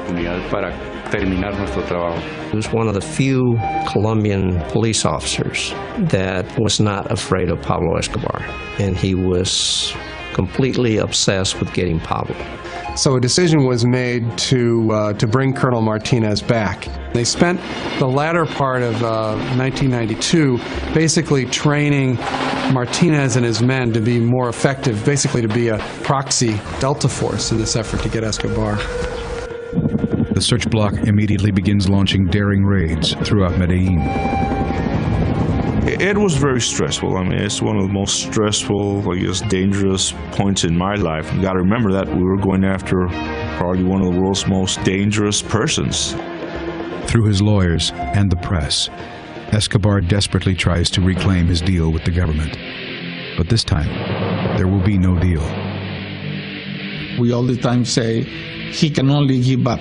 He was one of the few Colombian police officers that was not afraid of Pablo Escobar, and he was completely obsessed with getting Pablo. So a decision was made to bring Colonel Martinez back. They spent the latter part of 1992 basically training Martinez and his men to be more effective, basically to be a proxy Delta force in this effort to get Escobar. The search block immediately begins launching daring raids throughout Medellin. It was very stressful. I mean, it's one of the most stressful, I guess, dangerous points in my life. You got to remember that we were going after probably one of the world's most dangerous persons. Through his lawyers and the press, Escobar desperately tries to reclaim his deal with the government. But this time, there will be no deal. We all the time say, he can only give up.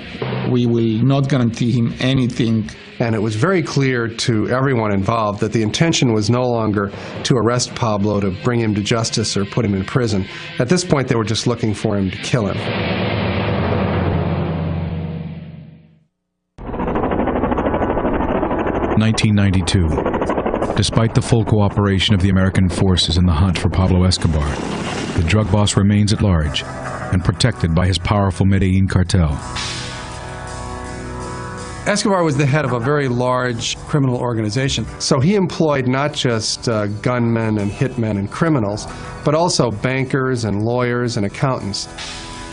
We will not guarantee him anything. And it was very clear to everyone involved that the intention was no longer to arrest Pablo, to bring him to justice or put him in prison. At this point, they were just looking for him to kill him. (1992). Despite the full cooperation of the American forces in the hunt for Pablo Escobar, the drug boss remains at large and protected by his powerful Medellin cartel. Escobar was the head of a very large criminal organization, so he employed not just gunmen and hitmen and criminals, but also bankers and lawyers and accountants.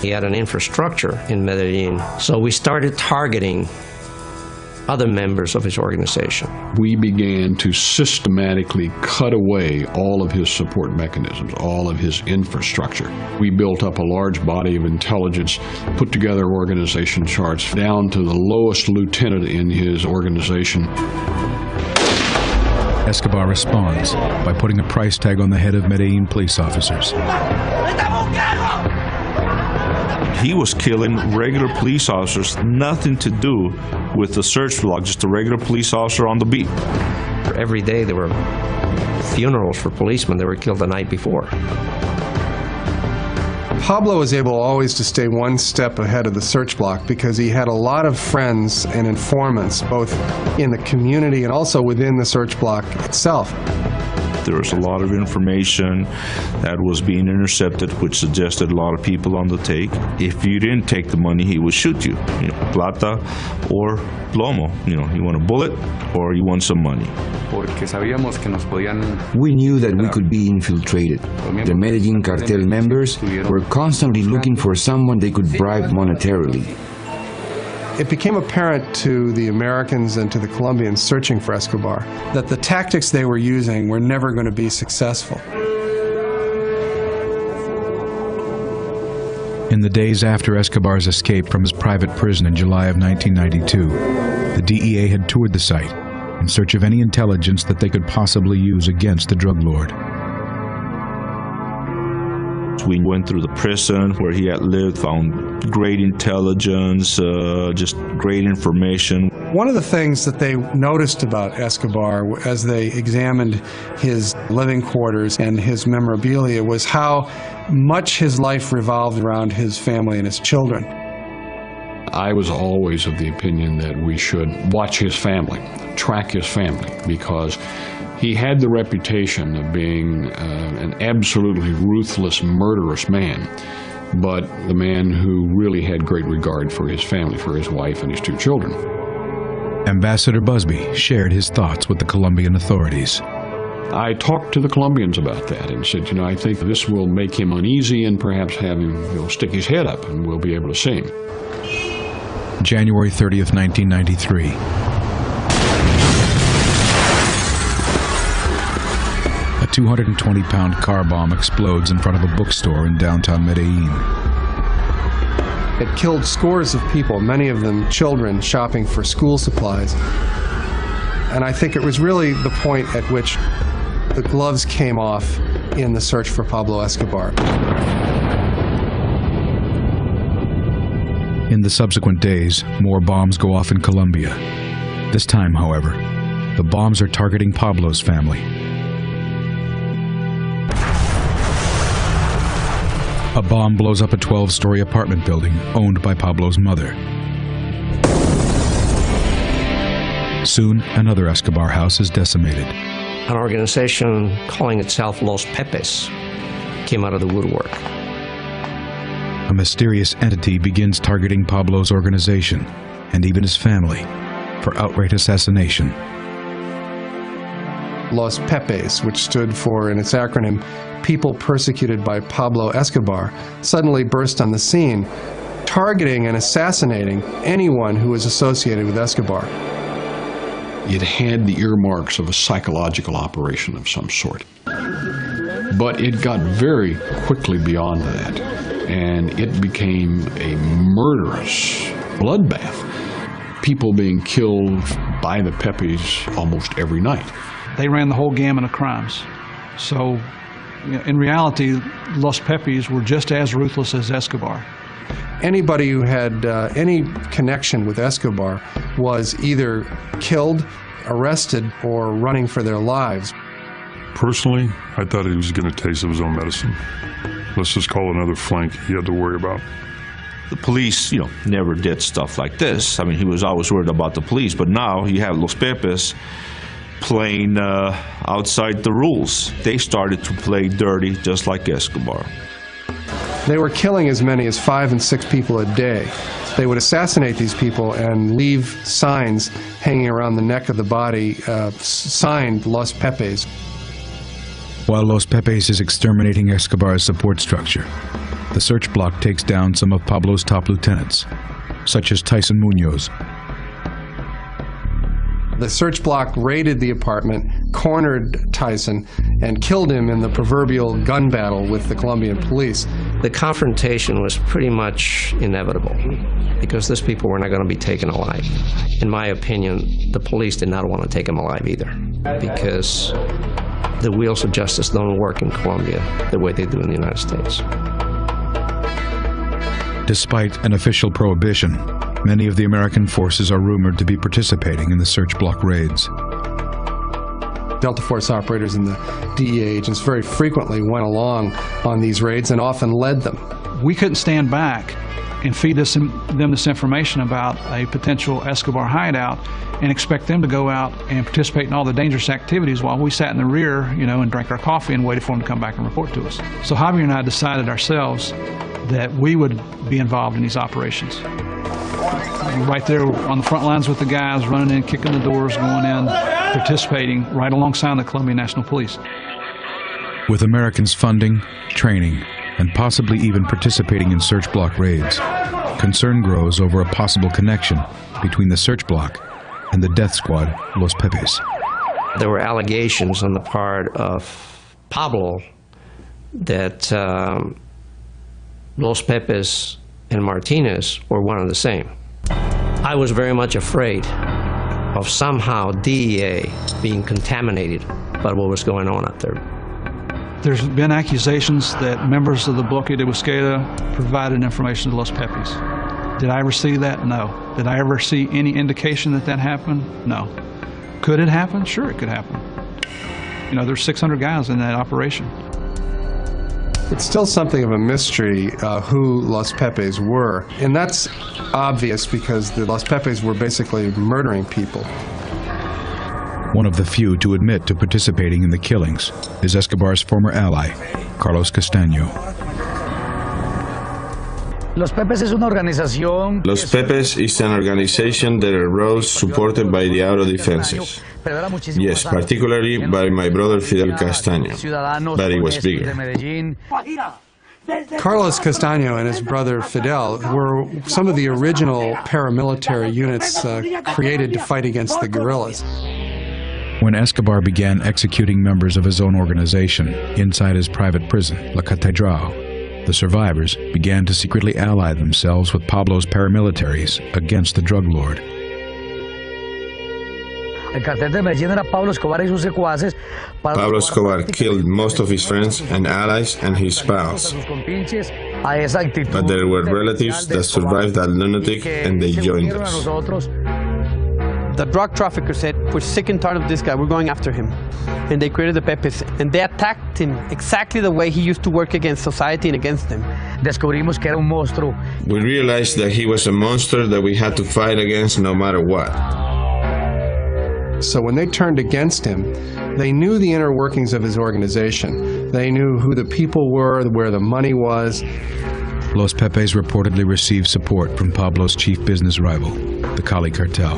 He had an infrastructure in Medellin, so we started targeting other members of his organization. We began to systematically cut away all of his support mechanisms, all of his infrastructure. We built up a large body of intelligence, put together organization charts down to the lowest lieutenant in his organization. Escobar responds by putting a price tag on the head of Medellin police officers. He was killing regular police officers, nothing to do with the search block, just a regular police officer on the beat. Every day there were funerals for policemen that were killed the night before. Pablo was able always to stay one step ahead of the search block because he had a lot of friends and informants, both in the community and also within the search block itself. There was a lot of information that was being intercepted, which suggested a lot of people on the take. If you didn't take the money, he would shoot you. Plata or plomo. You want a bullet or you want some money. We knew that we could be infiltrated. The Medellin cartel members were constantly looking for someone they could bribe monetarily. It became apparent to the Americans and to the Colombians searching for Escobar that the tactics they were using were never going to be successful. In the days after Escobar's escape from his private prison in July of 1992, the DEA had toured the site in search of any intelligence that they could possibly use against the drug lord. We went through the prison where he had lived, found great intelligence, just great information. One of the things that they noticed about Escobar as they examined his living quarters and his memorabilia was how much his life revolved around his family and his children. I was always of the opinion that we should watch his family, track his family, because he had the reputation of being an absolutely ruthless, murderous man, but the man who really had great regard for his family, for his wife and his two children. Ambassador Busby shared his thoughts with the Colombian authorities. I talked to the Colombians about that and said, I think this will make him uneasy and perhaps have him stick his head up and we'll be able to see him. January 30th, 1993. A 220-pound car bomb explodes in front of a bookstore in downtown Medellin. It killed scores of people, many of them children shopping for school supplies. And I think it was really the point at which the gloves came off in the search for Pablo Escobar. In the subsequent days, more bombs go off in Colombia. This time, however, the bombs are targeting Pablo's family. A bomb blows up a 12-story apartment building owned by Pablo's mother. Soon, another Escobar house is decimated. An organization calling itself Los Pepes came out of the woodwork. a mysterious entity begins targeting Pablo's organization and even his family for outright assassination. Los Pepes, which stood for, in its acronym, People Persecuted by Pablo Escobar, suddenly burst on the scene, targeting and assassinating anyone who was associated with Escobar. It had the earmarks of a psychological operation of some sort. But it got very quickly beyond that, and it became a murderous bloodbath. People being killed by the Pepes almost every night. They ran the whole gamut of crimes. So, in reality, Los Pepes were just as ruthless as Escobar. Anybody who had any connection with Escobar was either killed, arrested, or running for their lives. Personally, I thought he was going to taste of his own medicine. Let's just call it another flank he had to worry about. The police, never did stuff like this. I mean, he was always worried about the police, but now you have Los Pepes playing outside the rules. They started to play dirty just like Escobar. They were killing as many as 5 and 6 people a day. They would assassinate these people and leave signs hanging around the neck of the body, signed Los Pepes. While Los Pepes is exterminating Escobar's support structure, the search block takes down some of Pablo's top lieutenants, such as Tyson Munoz. The search block raided the apartment, cornered Tyson, and killed him in the proverbial gun battle with the Colombian police. The confrontation was pretty much inevitable because these people were not going to be taken alive. In my opinion, the police did not want to take them alive either because the wheels of justice don't work in Colombia the way they do in the United States. Despite an official prohibition, many of the American forces are rumored to be participating in the search block raids. Delta Force operators and the DEA agents very frequently went along on these raids and often led them. We couldn't stand back and feed them this information about a potential Escobar hideout and expect them to go out and participate in all the dangerous activities while we sat in the rear, and drank our coffee and waited for them to come back and report to us. So Javier and I decided ourselves that we would be involved in these operations. Right there on the front lines with the guys, running in, kicking the doors, going in, participating right alongside the Colombian National Police. With Americans funding, training, and possibly even participating in search block raids, concern grows over a possible connection between the search block and the death squad, Los Pepes. There were allegations on the part of Pablo that Los Pepes and Martinez were one and the same. I was very much afraid of somehow DEA being contaminated by what was going on out there. There's been accusations that members of the Bloque de Busqueda provided information to Los Pepes. Did I ever see that? No. Did I ever see any indication that that happened? No. Could it happen? Sure, it could happen. There's 600 guys in that operation. It's still something of a mystery who Los Pepes were, and that's obvious because the Los Pepes were basically murdering people. One of the few to admit to participating in the killings is Escobar's former ally, Carlos Castaño. Los Pepes is an organization that arose supported by the auto defenses. Yes, particularly by my brother Fidel Castaño, but it was bigger. Carlos Castaño and his brother Fidel were some of the original paramilitary units created to fight against the guerrillas. When Escobar began executing members of his own organization inside his private prison, La Catedral, the survivors began to secretly ally themselves with Pablo's paramilitaries against the drug lord. Pablo Escobar killed most of his friends and allies and his pals. But there were relatives that survived that lunatic and they joined us. The drug trafficker said, "We're sick and tired of this guy, we're going after him." And they created the Pepes, and they attacked him exactly the way he used to work against society and against them. We realized that he was a monster that we had to fight against no matter what. So when they turned against him, they knew the inner workings of his organization. They knew who the people were, where the money was. Los Pepes reportedly received support from Pablo's chief business rival, the Cali cartel.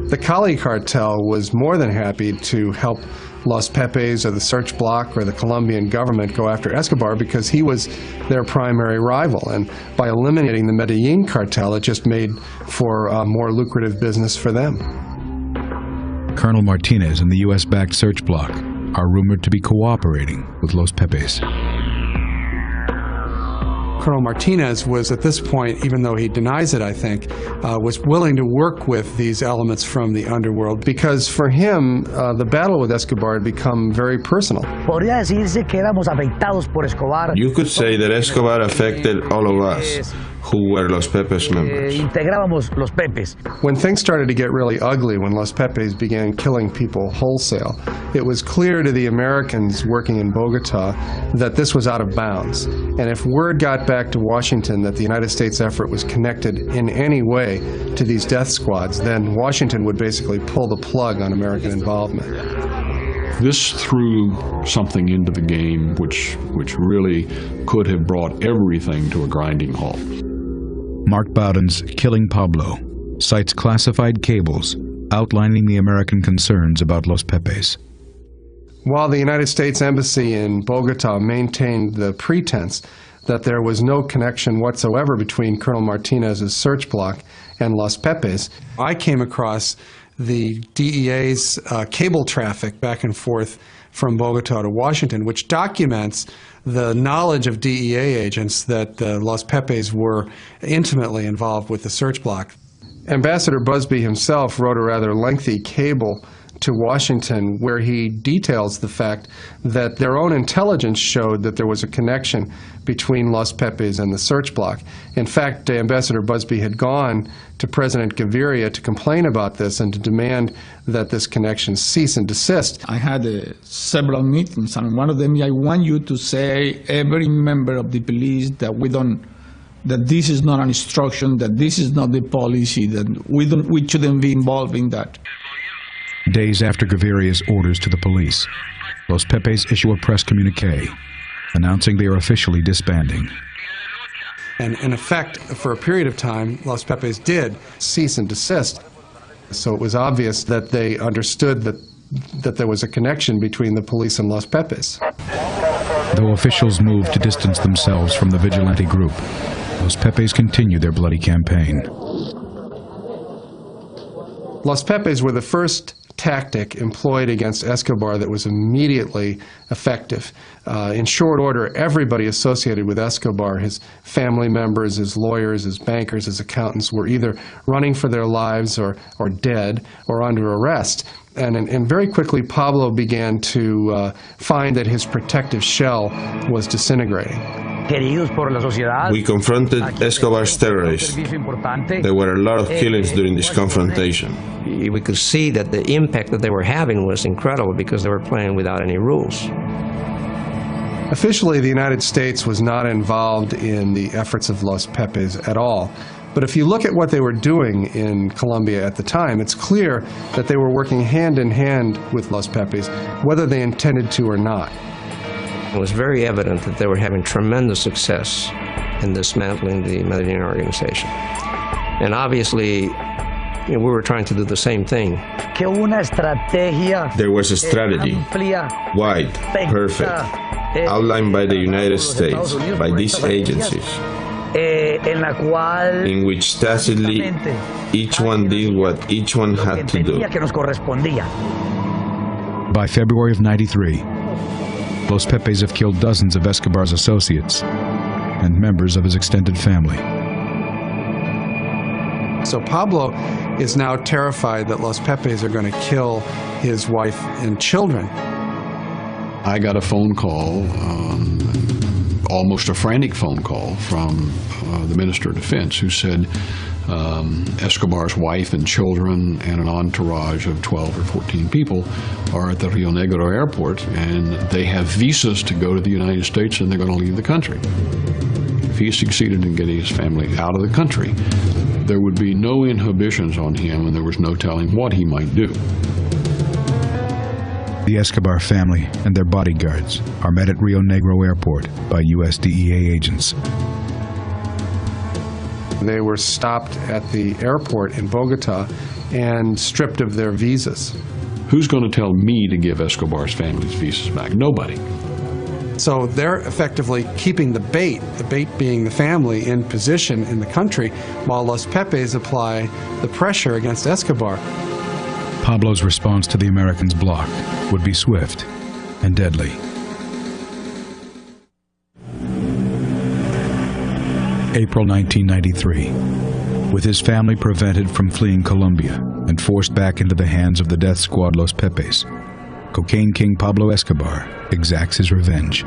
The Cali cartel was more than happy to help Los Pepes or the Search Bloc or the Colombian government go after Escobar because he was their primary rival. And by eliminating the Medellin cartel, it just made for a more lucrative business for them. Colonel Martinez and the U.S.-backed Search Bloc are rumored to be cooperating with Los Pepes. Colonel Martinez was at this point, even though he denies it, I think, was willing to work with these elements from the underworld because for him, the battle with Escobar had become very personal. You could say that Escobar affected all of us who were Los Pepes members. When things started to get really ugly, when Los Pepes began killing people wholesale, it was clear to the Americans working in Bogota that this was out of bounds. And if word got back to Washington that the United States effort was connected in any way to these death squads, then Washington would basically pull the plug on American involvement. This threw something into the game which really could have brought everything to a grinding halt. Mark Bowden's Killing Pablo cites classified cables outlining the American concerns about Los Pepes. While the United States Embassy in Bogota maintained the pretense that there was no connection whatsoever between Colonel Martinez's Search Bloc and Los Pepes, I came across the DEA's cable traffic back and forth from Bogota to Washington, which documents the knowledge of DEA agents that Los Pepes were intimately involved with the Search Bloc. Ambassador Busby himself wrote a rather lengthy cable to Washington where he details the fact that their own intelligence showed that there was a connection between Los Pepes and the Search Bloc. In fact, Ambassador Busby had gone to President Gaviria to complain about this and to demand that this connection cease and desist. I had several meetings, and one of them, I want you to say, every member of the police, that this is not an instruction, that this is not the policy, that we shouldn't be involved in that. Days after Gaviria's orders to the police, Los Pepes issue a press communique announcing they are officially disbanding. And in effect, for a period of time, Los Pepes did cease and desist. So it was obvious that they understood that there was a connection between the police and Los Pepes. Though officials moved to distance themselves from the vigilante group, Los Pepes continue their bloody campaign. Los Pepes were the first tactic employed against Escobar that was immediately effective. In short order, everybody associated with Escobar, his family members, his lawyers, his bankers, his accountants, were either running for their lives or dead or under arrest. And very quickly, Pablo began to find that his protective shell was disintegrating. We confronted Escobar's terrorists. There were a lot of killings during this confrontation. We could see that the impact that they were having was incredible because they were playing without any rules. Officially, the United States was not involved in the efforts of Los Pepes at all. But if you look at what they were doing in Colombia at the time, it's clear that they were working hand in hand with Los Pepes, whether they intended to or not. It was very evident that they were having tremendous success in dismantling the Medellin organization. And obviously, we were trying to do the same thing. There was a strategy, wide, perfect, outlined by the United States, by these agencies, in which tacitly each one did what each one had to do. By February of '93, Los Pepes have killed dozens of Escobar's associates and members of his extended family. So Pablo is now terrified that Los Pepes are going to kill his wife and children. I got a phone call, almost a frantic phone call from the Minister of Defense, who said Escobar's wife and children and an entourage of 12 or 14 people are at the Rio Negro airport, and they have visas to go to the United States, and they're going to leave the country. If he succeeded in getting his family out of the country, there would be no inhibitions on him, and there was no telling what he might do. The Escobar family and their bodyguards are met at Rio Negro Airport by U.S. DEA agents. They were stopped at the airport in Bogota and stripped of their visas. Who's going to tell me to give Escobar's family's visas back? Nobody. So they're effectively keeping the bait being the family, in position in the country, while Los Pepes apply the pressure against Escobar. Pablo's response to the Americans' block would be swift and deadly. April 1993. With his family prevented from fleeing Colombia and forced back into the hands of the death squad Los Pepes, cocaine king Pablo Escobar exacts his revenge.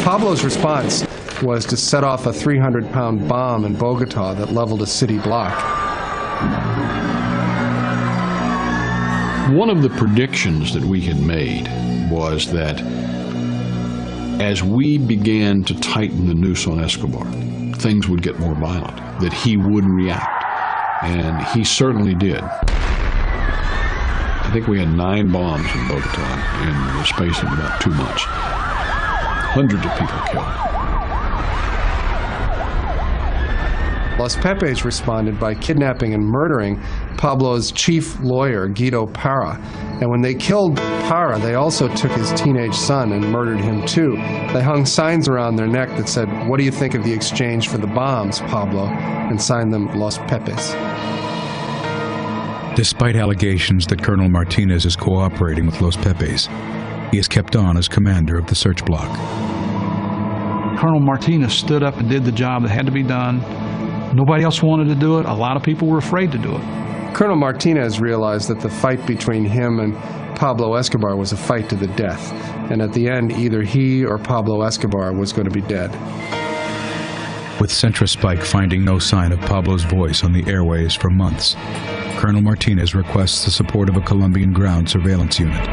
Pablo's response was to set off a 300-pound bomb in Bogota that leveled a city block. One of the predictions that we had made was that as we began to tighten the noose on Escobar, things would get more violent, that he would react, and he certainly did. I think we had 9 bombs in Bogota in the space of about 2 months. Hundreds of people killed. Los Pepes responded by kidnapping and murdering Pablo's chief lawyer, Guido Parra. And when they killed Parra, they also took his teenage son and murdered him too. They hung signs around their neck that said, "What do you think of the exchange for the bombs, Pablo?" and signed them Los Pepes. Despite allegations that Colonel Martinez is cooperating with Los Pepes, he is kept on as commander of the search block. Colonel Martinez stood up and did the job that had to be done. Nobody else wanted to do it. A lot of people were afraid to do it. Colonel Martinez realized that the fight between him and Pablo Escobar was a fight to the death. And at the end, either he or Pablo Escobar was going to be dead. With Centra Spike finding no sign of Pablo's voice on the airways for months, Colonel Martinez requests the support of a Colombian ground surveillance unit.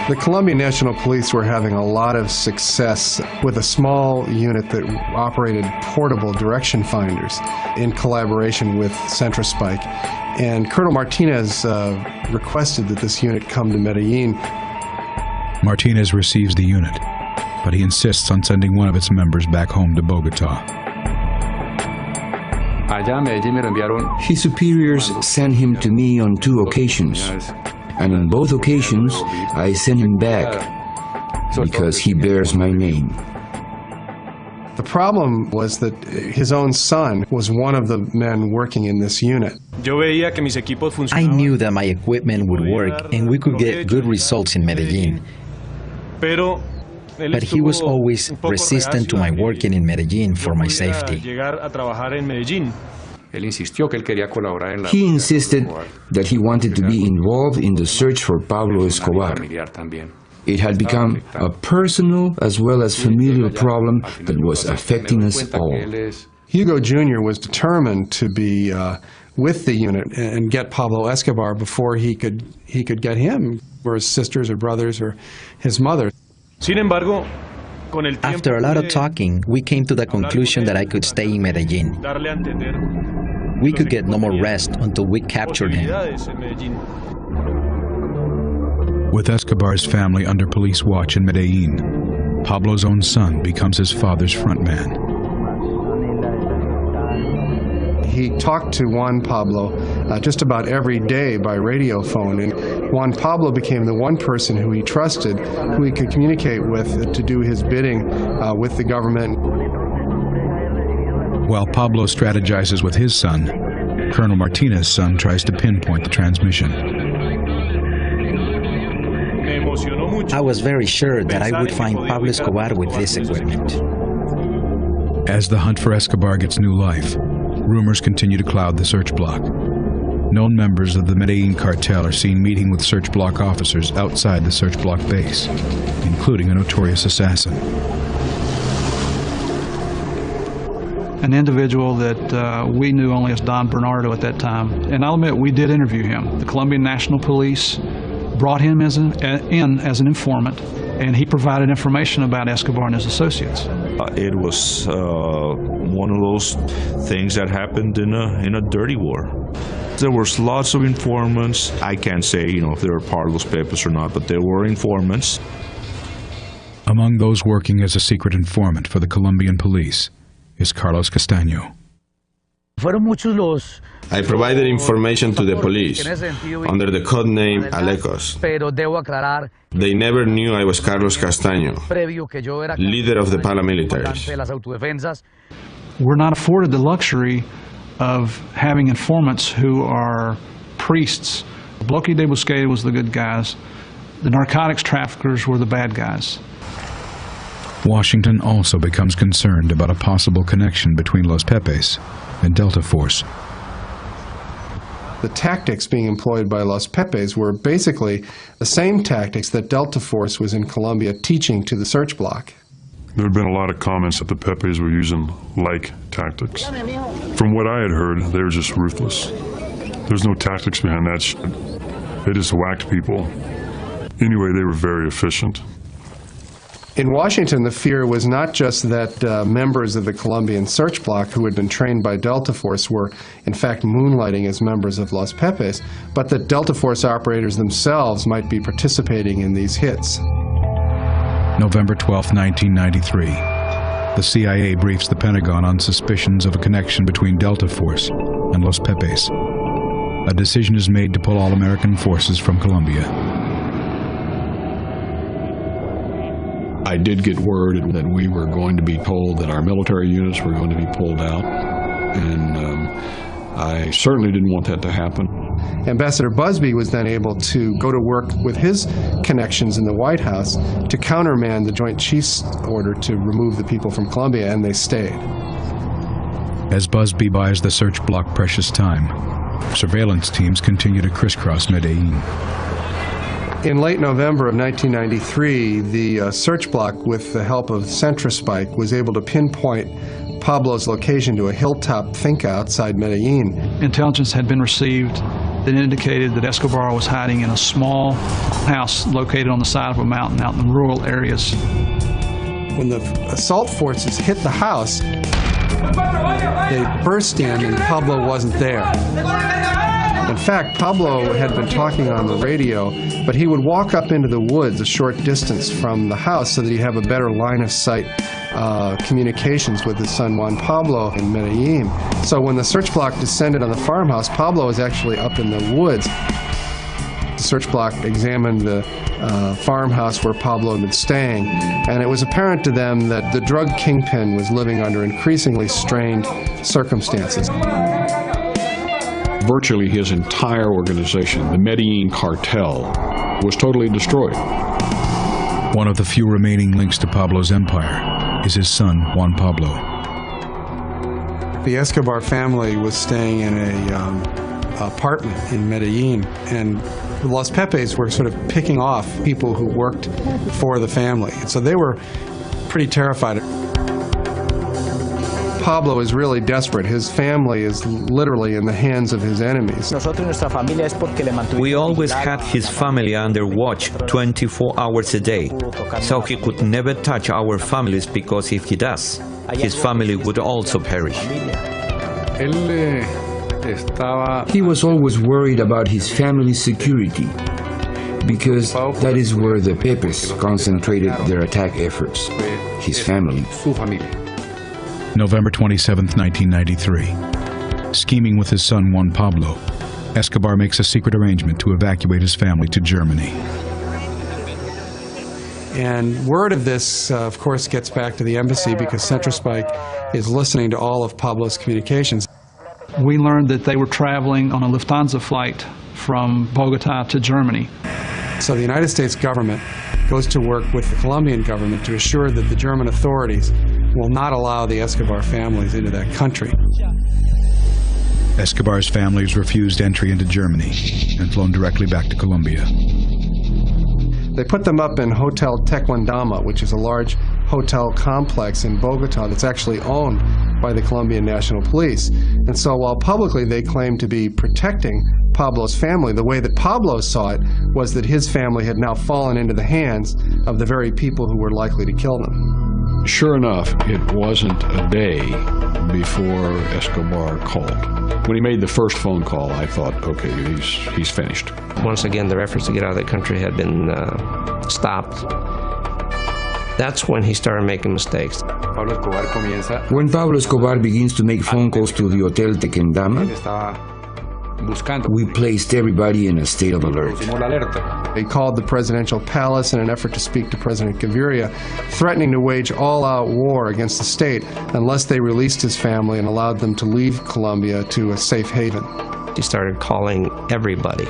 The Colombian National Police were having a lot of success with a small unit that operated portable direction finders in collaboration with Centra Spike. And Colonel Martinez requested that this unit come to Medellin. Martinez receives the unit, but he insists on sending one of its members back home to Bogota. His superiors sent him to me on 2 occasions. And on both occasions, I sent him back because he bears my name. The problem was that his own son was one of the men working in this unit. I knew that my equipment would work and we could get good results in Medellin. But he was always resistant to my working in Medellin for my safety. He insisted that he wanted to be involved in the search for Pablo Escobar. It had become a personal as well as familial problem that was affecting us all. Hugo Jr. was determined to be with the unit and get Pablo Escobar before he could get him, or his sisters or brothers or his mother. After a lot of talking, we came to the conclusion that I could stay in Medellin. We could get no more rest until we captured him. With Escobar's family under police watch in Medellin, Pablo's own son becomes his father's front man. He talked to Juan Pablo just about every day by radio phone, and Juan Pablo became the one person who he trusted, who he could communicate with to do his bidding with the government. While Pablo strategizes with his son, Colonel Martinez's son tries to pinpoint the transmission. I was very sure that I would find Pablo Escobar with this equipment. As the hunt for Escobar gets new life, rumors continue to cloud the search block. Known members of the Medellin cartel are seen meeting with search block officers outside the search block base, including a notorious assassin. An individual that we knew only as Don Bernardo at that time. And I'll admit, we did interview him. The Colombian National Police brought him in as an informant, and he provided information about Escobar and his associates. It was one of those things that happened in a dirty war. There was lots of informants. I can't say, if they were part of Los Pepes or not, but there were informants. Among those working as a secret informant for the Colombian police is Carlos Castaño. I provided information to the police under the code name Alecos. They never knew I was Carlos Castaño, leader of the paramilitaries. We're not afforded the luxury of having informants who are priests. Bloque de Busqueda was the good guys. The narcotics traffickers were the bad guys. Washington also becomes concerned about a possible connection between Los Pepes and Delta Force. The tactics being employed by Los Pepes were basically the same tactics that Delta Force was in Colombia teaching to the search block. There had been a lot of comments that the Pepes were using like tactics. From what I had heard, they were just ruthless. There's no tactics behind that shit. They just whacked people. Anyway, they were very efficient. In Washington, the fear was not just that members of the Colombian search block who had been trained by Delta Force were, in fact, moonlighting as members of Los Pepes, but that Delta Force operators themselves might be participating in these hits. November 12, 1993. The CIA briefs the Pentagon on suspicions of a connection between Delta Force and Los Pepes. A decision is made to pull all American forces from Colombia. I did get word that we were going to be told that our military units were going to be pulled out, and I certainly didn't want that to happen. Ambassador Busby was then able to go to work with his connections in the White House to countermand the Joint Chiefs order to remove the people from Colombia, and they stayed. As Busby buys the search block precious time, surveillance teams continue to crisscross Medellin. In late November of 1993, the search block, with the help of Centrospike, was able to pinpoint Pablo's location to a hilltop finca outside Medellin. Intelligence had been received that indicated that Escobar was hiding in a small house located on the side of a mountain out in the rural areas. When the assault forces hit the house, they burst in and Pablo wasn't there. In fact, Pablo had been talking on the radio, but he would walk up into the woods a short distance from the house so that he'd have a better line of sight communications with his son Juan Pablo in Medellin. So when the search block descended on the farmhouse, Pablo was actually up in the woods. The search block examined the farmhouse where Pablo had been staying, and it was apparent to them that the drug kingpin was living under increasingly strained circumstances. Virtually his entire organization, the Medellin cartel, was totally destroyed. One of the few remaining links to Pablo's empire is his son, Juan Pablo. The Escobar family was staying in an apartment in Medellin, and the Los Pepes were sort of picking off people who worked for the family. So they were pretty terrified. Pablo is really desperate. His family is literally in the hands of his enemies. We always had his family under watch 24 hours a day, so he could never touch our families, because if he does, his family would also perish. He was always worried about his family's security, because that is where the Pepes concentrated their attack efforts, his family. November 27, 1993. Scheming with his son Juan Pablo, Escobar makes a secret arrangement to evacuate his family to Germany. And word of this, of course, gets back to the embassy, because Centrospike is listening to all of Pablo's communications. We learned that they were traveling on a Lufthansa flight from Bogota to Germany. So the United States government goes to work with the Colombian government to assure that the German authorities will not allow the Escobar families into that country. Escobar's family is refused entry into Germany and flown directly back to Colombia. They put them up in Hotel Tequendama, which is a large hotel complex in Bogota that's actually owned by the Colombian National Police. And so while publicly they claimed to be protecting Pablo's family, the way that Pablo saw it was that his family had now fallen into the hands of the very people who were likely to kill them. Sure enough, it wasn't a day before Escobar called. When he made the first phone call, I thought, okay, he's finished. Once again, their efforts to get out of the country had been stopped. That's when he started making mistakes. When Pablo Escobar begins to make phone calls to the Hotel Tequendama, we placed everybody in a state of alert. He called the presidential palace in an effort to speak to President Gaviria, threatening to wage all-out war against the state unless they released his family and allowed them to leave Colombia to a safe haven. He started calling everybody.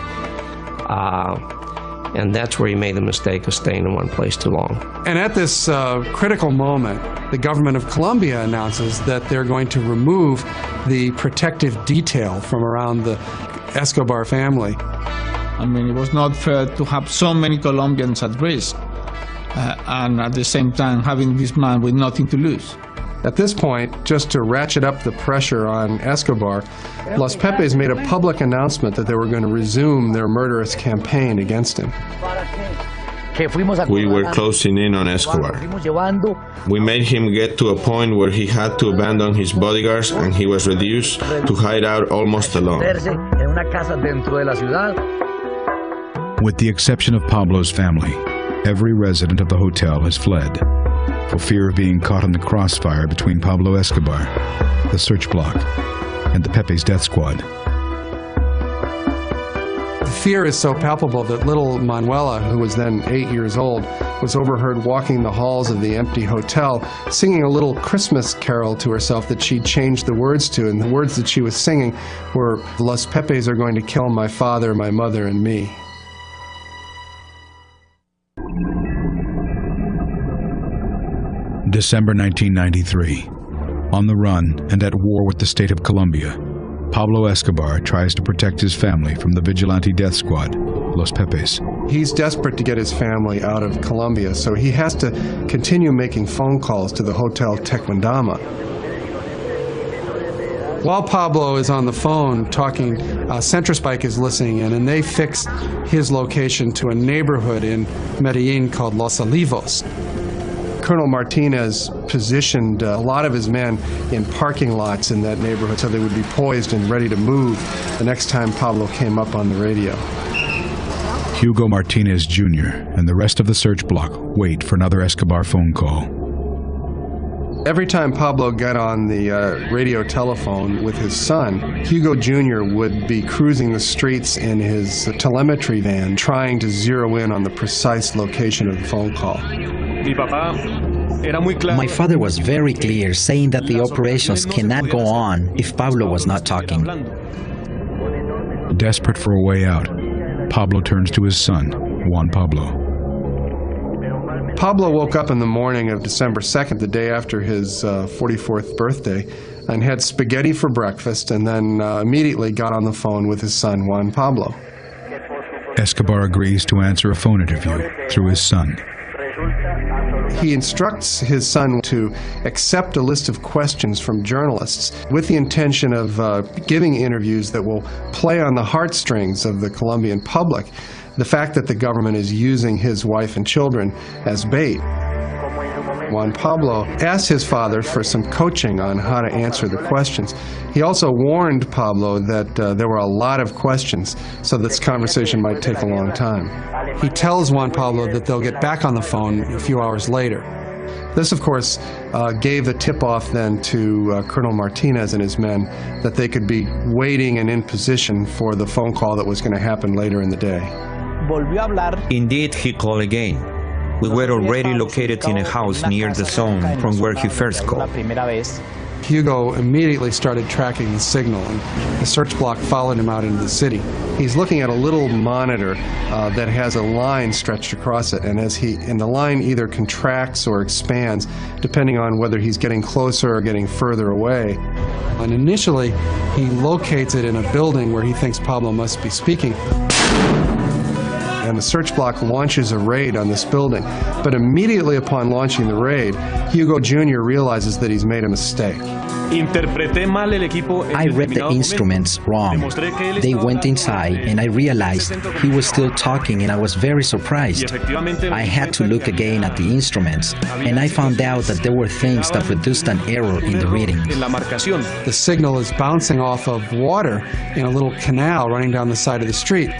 And that's where he made the mistake of staying in one place too long. And at this critical moment, the government of Colombia announces that they're going to remove the protective detail from around the Escobar family. I mean, it was not fair to have so many Colombians at risk, and at the same time having this man with nothing to lose. At this point, just to ratchet up the pressure on Escobar, Los Pepes made a public announcement that they were going to resume their murderous campaign against him. We were closing in on Escobar. We made him get to a point where he had to abandon his bodyguards and he was reduced to hide out almost alone. With the exception of Pablo's family, every resident of the hotel has fled for fear of being caught in the crossfire between Pablo Escobar, the search block, and the Pepe's death squad. The fear is so palpable that little Manuela, who was then 8 years old, was overheard walking the halls of the empty hotel, singing a little Christmas carol to herself that she'd changed the words to, and the words that she was singing were, "Los Pepes are going to kill my father, my mother, and me." December 1993. On the run and at war with the state of Colombia, Pablo Escobar tries to protect his family from the vigilante death squad, Los Pepes. He's desperate to get his family out of Colombia, so he has to continue making phone calls to the Hotel Tequendama. While Pablo is on the phone talking, Centrospike is listening in, and they fix his location to a neighborhood in Medellin called Los Olivos. Colonel Martinez positioned a lot of his men in parking lots in that neighborhood so they would be poised and ready to move the next time Pablo came up on the radio. Hugo Martinez Jr. and the rest of the search block wait for another Escobar phone call. Every time Pablo got on the radio telephone with his son, Hugo Jr. would be cruising the streets in his telemetry van trying to zero in on the precise location of the phone call. My father was very clear, saying that the operations cannot go on if Pablo was not talking. Desperate for a way out, Pablo turns to his son, Juan Pablo. Pablo woke up in the morning of December 2nd, the day after his 44th birthday, and had spaghetti for breakfast, and then immediately got on the phone with his son, Juan Pablo. Escobar agrees to answer a phone interview through his son. He instructs his son to accept a list of questions from journalists with the intention of giving interviews that will play on the heartstrings of the Colombian public. The fact that the government is using his wife and children as bait. Juan Pablo asked his father for some coaching on how to answer the questions. He also warned Pablo that there were a lot of questions, so this conversation might take a long time. He tells Juan Pablo that they'll get back on the phone a few hours later. This, of course, gave the tip-off then to Colonel Martinez and his men that they could be waiting and in position for the phone call that was going to happen later in the day. Indeed, he called again. We were already located in a house near the zone from where he first called. Hugo immediately started tracking the signal, and the search block followed him out into the city. He's looking at a little monitor that has a line stretched across it, and the line either contracts or expands, depending on whether he's getting closer or getting further away. And initially, he locates it in a building where he thinks Pablo must be speaking. and the search block launches a raid on this building. But immediately upon launching the raid, Hugo Jr. realizes that he's made a mistake. I read the instruments wrong. They went inside and I realized he was still talking and I was very surprised. I had to look again at the instruments and I found out that there were things that produced an error in the readings. The signal is bouncing off of water in a little canal running down the side of the street.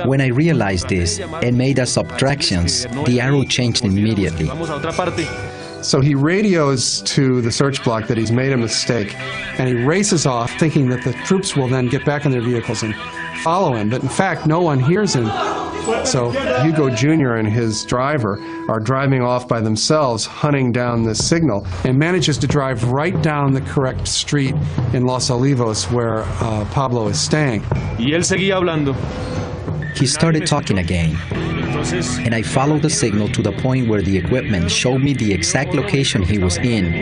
When I realized this and made the subtractions, the arrow changed immediately. So he radios to the search block that he's made a mistake, and he races off thinking that the troops will then get back in their vehicles and follow him. But in fact, no one hears him. So Hugo Jr. and his driver are driving off by themselves, hunting down this signal, and manages to drive right down the correct street in Los Olivos where Pablo is staying. He started talking again, and I followed the signal to the point where the equipment showed me the exact location he was in.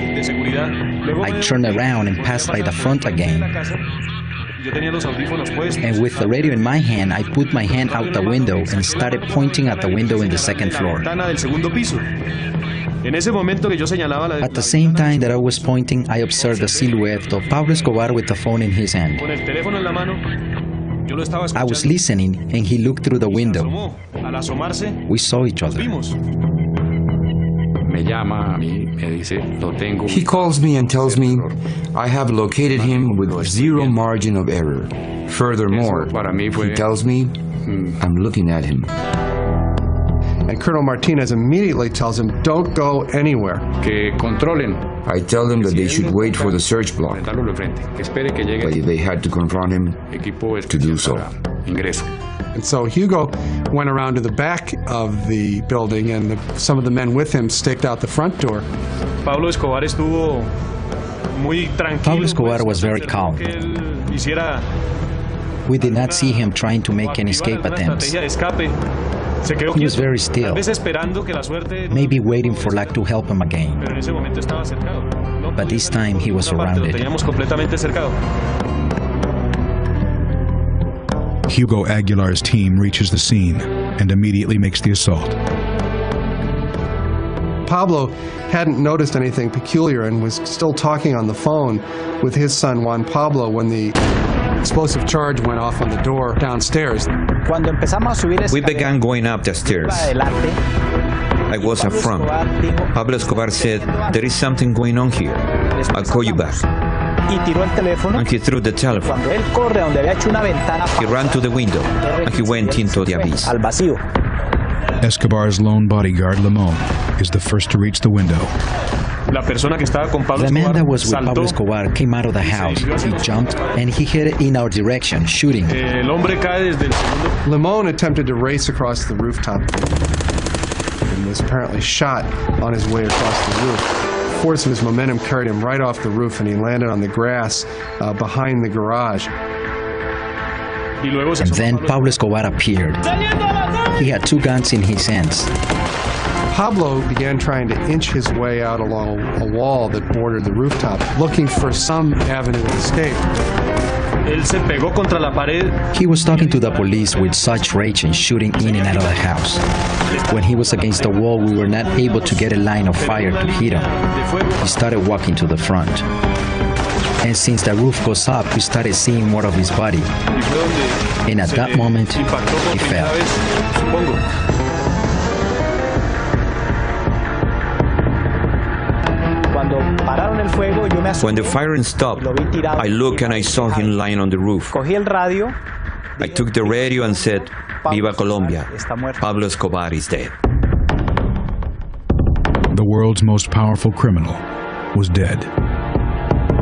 I turned around and passed by the front again. And with the radio in my hand, I put my hand out the window and started pointing at the window in the second floor. At the same time that I was pointing, I observed the silhouette of Pablo Escobar with the phone in his hand. I was listening, and he looked through the window. We saw each other. He calls me and tells me I have located him with zero margin of error. Furthermore, he tells me I'm looking at him. And Colonel Martinez immediately tells him, don't go anywhere. I tell them that they should wait for the search block, but they had to confront him to do so. And so Hugo went around to the back of the building, and some of the men with him staked out the front door. Pablo Escobar was very calm. We did not see him trying to make any escape attempts. He was very still, maybe waiting for luck to help him again. But this time he was surrounded. Hugo Aguilar's team reaches the scene and immediately makes the assault. Pablo hadn't noticed anything peculiar and was still talking on the phone with his son Juan Pablo when the explosive charge went off on the door downstairs. We began going up the stairs. I was up front. Pablo Escobar said, "There is something going on here. I'll call you back." And he threw the telephone. He ran to the window and he went into the abyss. Escobar's lone bodyguard, Limon, is the first to reach the window. The man that was with Pablo Escobar came out of the house. He jumped and he headed in our direction, shooting. Limon attempted to race across the rooftop and was apparently shot on his way across the roof. The force of his momentum carried him right off the roof, and he landed on the grass behind the garage. And then Pablo Escobar appeared. He had two guns in his hands. Pablo began trying to inch his way out along a wall that bordered the rooftop, looking for some avenue of escape. He was talking to the police with such rage and shooting in and out of the house. When he was against the wall, we were not able to get a line of fire to hit him. He started walking to the front. And since the roof goes up, we started seeing more of his body. And at that moment, he fell. When the firing stopped, I looked and I saw him lying on the roof. I took the radio and said, "Viva Colombia, Pablo Escobar is dead." The world's most powerful criminal was dead.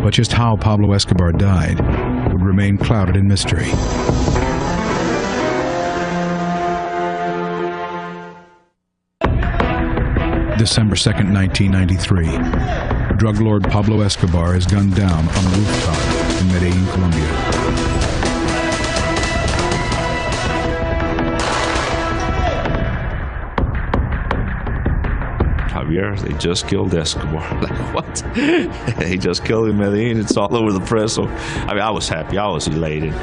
But just how Pablo Escobar died would remain clouded in mystery. December 2nd, 1993. Drug lord Pablo Escobar is gunned down on a rooftop in Medellin, Colombia. Javier, they just killed Escobar. Like, what? They just killed him in Medellin. It's all over the press. So, I mean, I was happy. I was elated.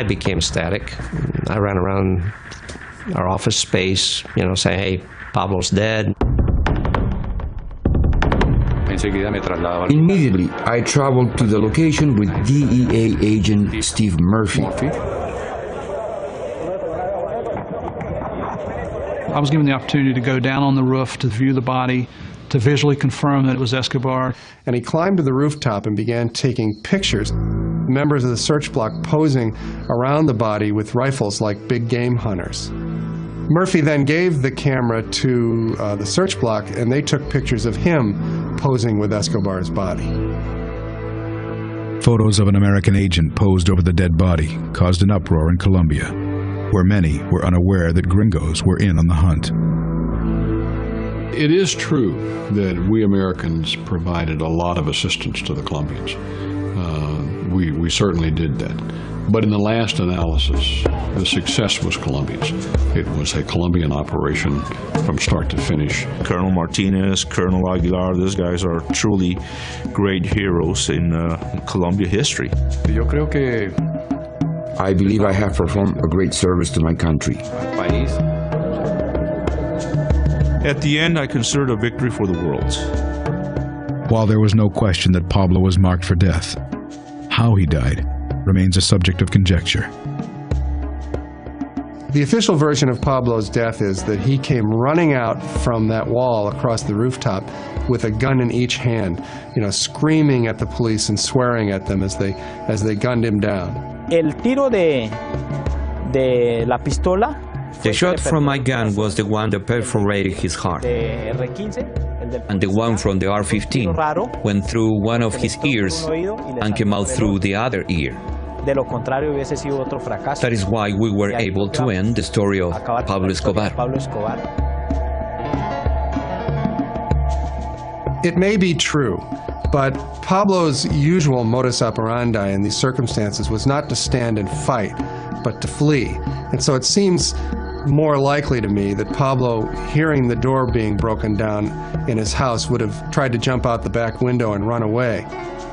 I became static. I ran around our office space, saying, hey, Pablo's dead. Immediately, I traveled to the location with DEA agent Steve Murphy. I was given the opportunity to go down on the roof to view the body, to visually confirm that it was Escobar. And he climbed to the rooftop and began taking pictures. Members of the search block posing around the body with rifles like big game hunters. Murphy then gave the camera to the search block, and they took pictures of him posing with Escobar's body. Photos of an American agent posed over the dead body caused an uproar in Colombia, where many were unaware that gringos were in on the hunt. It is true that we Americans provided a lot of assistance to the Colombians. We certainly did that. But in the last analysis, the success was Colombia's. It was a Colombian operation from start to finish. Colonel Martinez, Colonel Aguilar, these guys are truly great heroes in Colombia history. I believe I have performed a great service to my country. At the end, I consider it a victory for the world. While there was no question that Pablo was marked for death, how he died remains a subject of conjecture. The official version of Pablo's death is that he came running out from that wall across the rooftop with a gun in each hand, screaming at the police and swearing at them as they gunned him down. El tiro de la pistola. The shot from my gun was the one that perforated his heart, and the one from the R-15 went through one of his ears and came out through the other ear. That is why we were able to end the story of Pablo Escobar. It may be true, but Pablo's usual modus operandi in these circumstances was not to stand and fight, but to flee. And so it seems more likely to me that Pablo, hearing the door being broken down in his house, would have tried to jump out the back window and run away.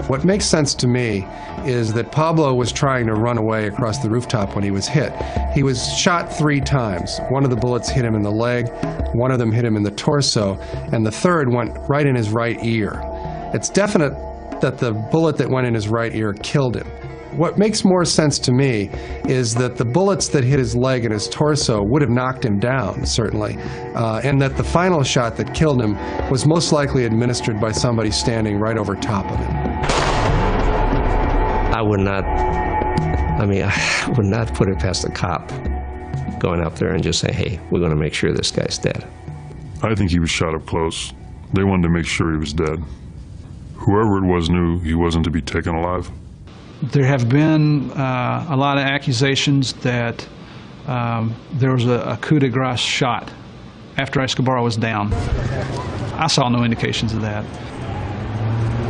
What makes sense to me is that Pablo was trying to run away across the rooftop when he was hit. He was shot 3 times. One of the bullets hit him in the leg, one of them hit him in the torso, and the third went right in his right ear. It's definite that the bullet that went in his right ear killed him. What makes more sense to me is that the bullets that hit his leg and his torso would have knocked him down, certainly, and that the final shot that killed him was most likely administered by somebody standing right over top of him. I would not put it past a cop going up there and just say, hey, we're going to make sure this guy's dead. I think he was shot up close. They wanted to make sure he was dead. Whoever it was knew he wasn't to be taken alive. There have been a lot of accusations that there was a coup de grace shot after Escobar was down. I saw no indications of that.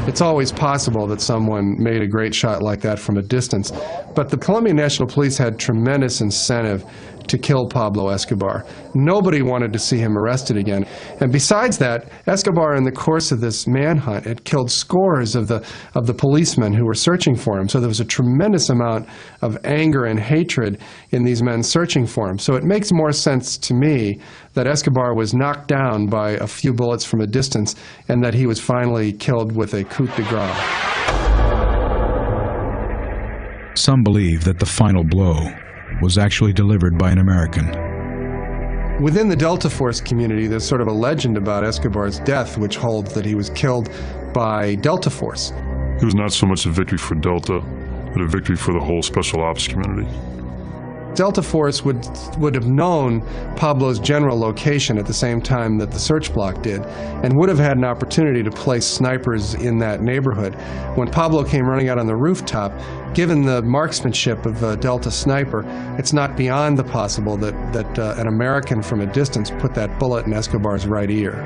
It's always possible that someone made a great shot like that from a distance, but the Colombian National Police had tremendous incentive to kill Pablo Escobar. Nobody wanted to see him arrested again. And besides that, Escobar, in the course of this manhunt, had killed scores of the policemen who were searching for him. So there was a tremendous amount of anger and hatred in these men searching for him. So it makes more sense to me that Escobar was knocked down by a few bullets from a distance and that he was finally killed with a coup de grace. Some believe that the final blow was actually delivered by an American. Within the Delta Force community, there's sort of a legend about Escobar's death, which holds that he was killed by Delta Force. It was not so much a victory for Delta, but a victory for the whole Special Ops community. Delta Force would have known Pablo's general location at the same time that the search block did, and would have had an opportunity to place snipers in that neighborhood. When Pablo came running out on the rooftop, given the marksmanship of a Delta sniper, it's not beyond the possible that an American from a distance put that bullet in Escobar's right ear.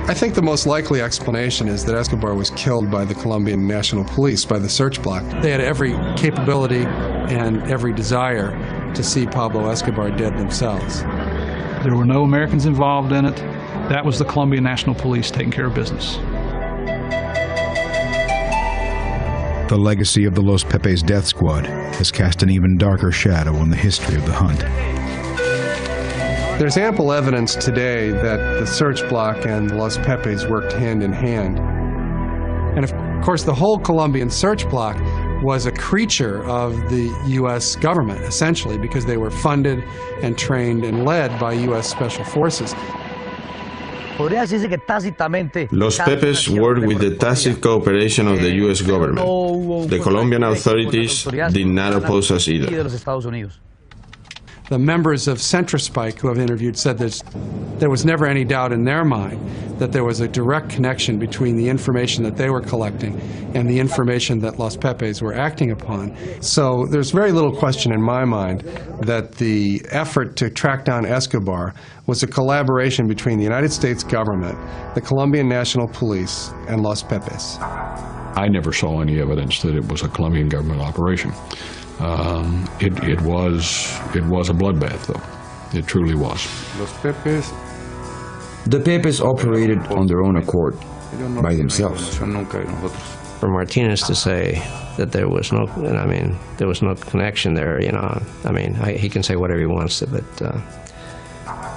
I think the most likely explanation is that Escobar was killed by the Colombian National Police, by the search block. They had every capability and every desire to see Pablo Escobar dead themselves. There were no Americans involved in it. That was the Colombian National Police taking care of business. The legacy of the Los Pepes death squad has cast an even darker shadow on the history of the hunt. There's ample evidence today that the search block and the Los Pepes worked hand in hand. And of course, the whole Colombian search block was a creature of the U.S. government, essentially, because they were funded and trained and led by U.S. Special Forces. Los Pepes worked with the tacit cooperation of the U.S. government. The Colombian authorities did not oppose us either. The members of Centrospike who I've interviewed said that there was never any doubt in their mind that there was a direct connection between the information that they were collecting and the information that Los Pepes were acting upon. So there's very little question in my mind that the effort to track down Escobar was a collaboration between the United States government, the Colombian National Police, and Los Pepes. I never saw any evidence that it was a Colombian government operation. It was a bloodbath, though. It truly was. Los Pepes. The Pepes operated on their own accord, by themselves. For Martinez to say that there was no, there was no connection there, he can say whatever he wants to, but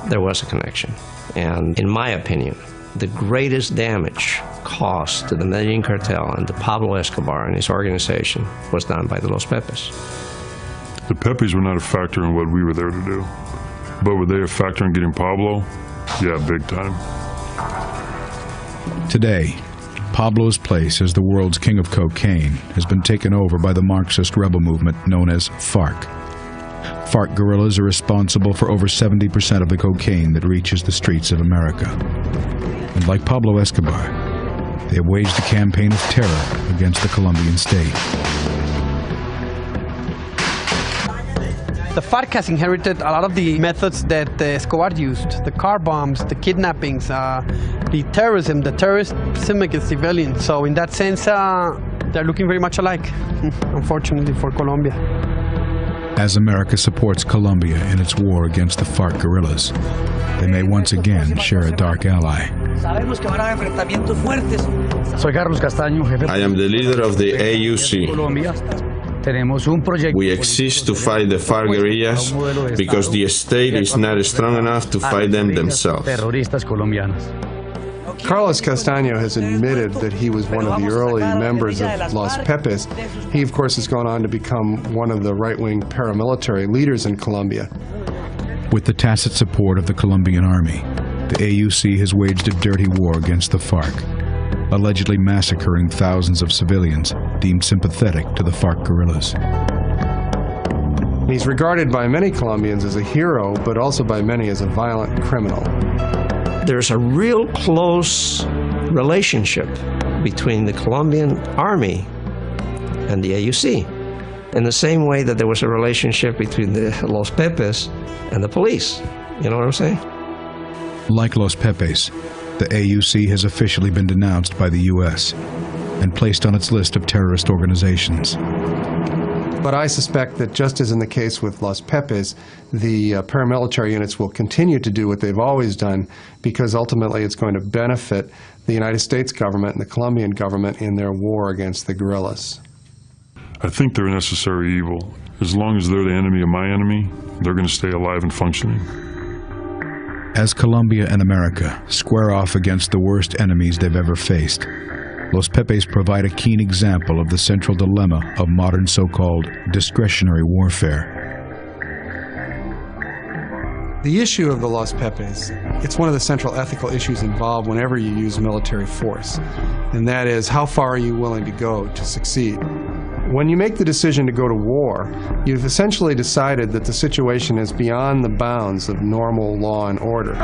there was a connection. And in my opinion, the greatest damage caused to the Medellin cartel and to Pablo Escobar and his organization was done by the Los Pepes. The Pepes were not a factor in what we were there to do. But were they a factor in getting Pablo? Yeah, big time. Today, Pablo's place as the world's king of cocaine has been taken over by the Marxist rebel movement known as FARC. FARC guerrillas are responsible for over 70% of the cocaine that reaches the streets of America. And like Pablo Escobar, they have waged a campaign of terror against the Colombian state. The FARC has inherited a lot of the methods that Escobar used, the car bombs, the kidnappings, the terrorism against civilians. So in that sense, they're looking very much alike, unfortunately for Colombia. As America supports Colombia in its war against the FARC guerrillas, they may once again share a dark ally. I am the leader of the AUC. We exist to fight the FARC guerrillas because the state is not strong enough to fight them themselves. Carlos Castaño has admitted that he was one of the early members of Los Pepes. He, of course, has gone on to become one of the right-wing paramilitary leaders in Colombia. With the tacit support of the Colombian army, the AUC has waged a dirty war against the FARC, allegedly massacring thousands of civilians deemed sympathetic to the FARC guerrillas. He's regarded by many Colombians as a hero, but also by many as a violent criminal. There's a real close relationship between the Colombian army and the AUC, in the same way that there was a relationship between the Los Pepes and the police. You know what I'm saying? Like Los Pepes, the AUC has officially been denounced by the U.S. and placed on its list of terrorist organizations. But I suspect that just as in the case with Los Pepes, the paramilitary units will continue to do what they've always done because ultimately it's going to benefit the United States government and the Colombian government in their war against the guerrillas. I think they're a necessary evil. As long as they're the enemy of my enemy, they're going to stay alive and functioning. As Colombia and America square off against the worst enemies they've ever faced, Los Pepes provide a keen example of the central dilemma of modern so-called discretionary warfare. The issue of the Los Pepes, it's one of the central ethical issues involved whenever you use military force, and that is, how far are you willing to go to succeed? When you make the decision to go to war, you've essentially decided that the situation is beyond the bounds of normal law and order.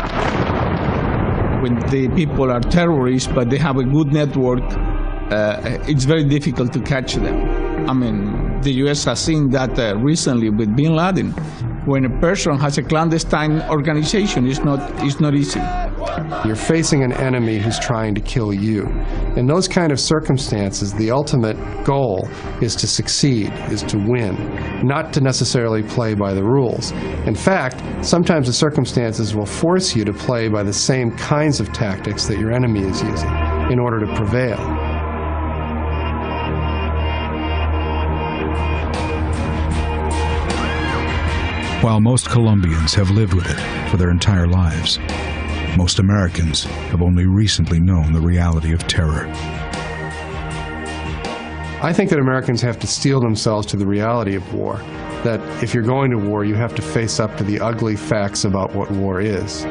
When the people are terrorists, but they have a good network, it's very difficult to catch them. I mean, the U.S. has seen that recently with bin Laden. When a person has a clandestine organization, it's not easy. You're facing an enemy who's trying to kill you. In those kind of circumstances, the ultimate goal is to succeed, is to win, not to necessarily play by the rules. In fact, sometimes the circumstances will force you to play by the same kinds of tactics that your enemy is using in order to prevail. While most Colombians have lived with it for their entire lives, most Americans have only recently known the reality of terror. I think that Americans have to steel themselves to the reality of war, that if you're going to war, you have to face up to the ugly facts about what war is.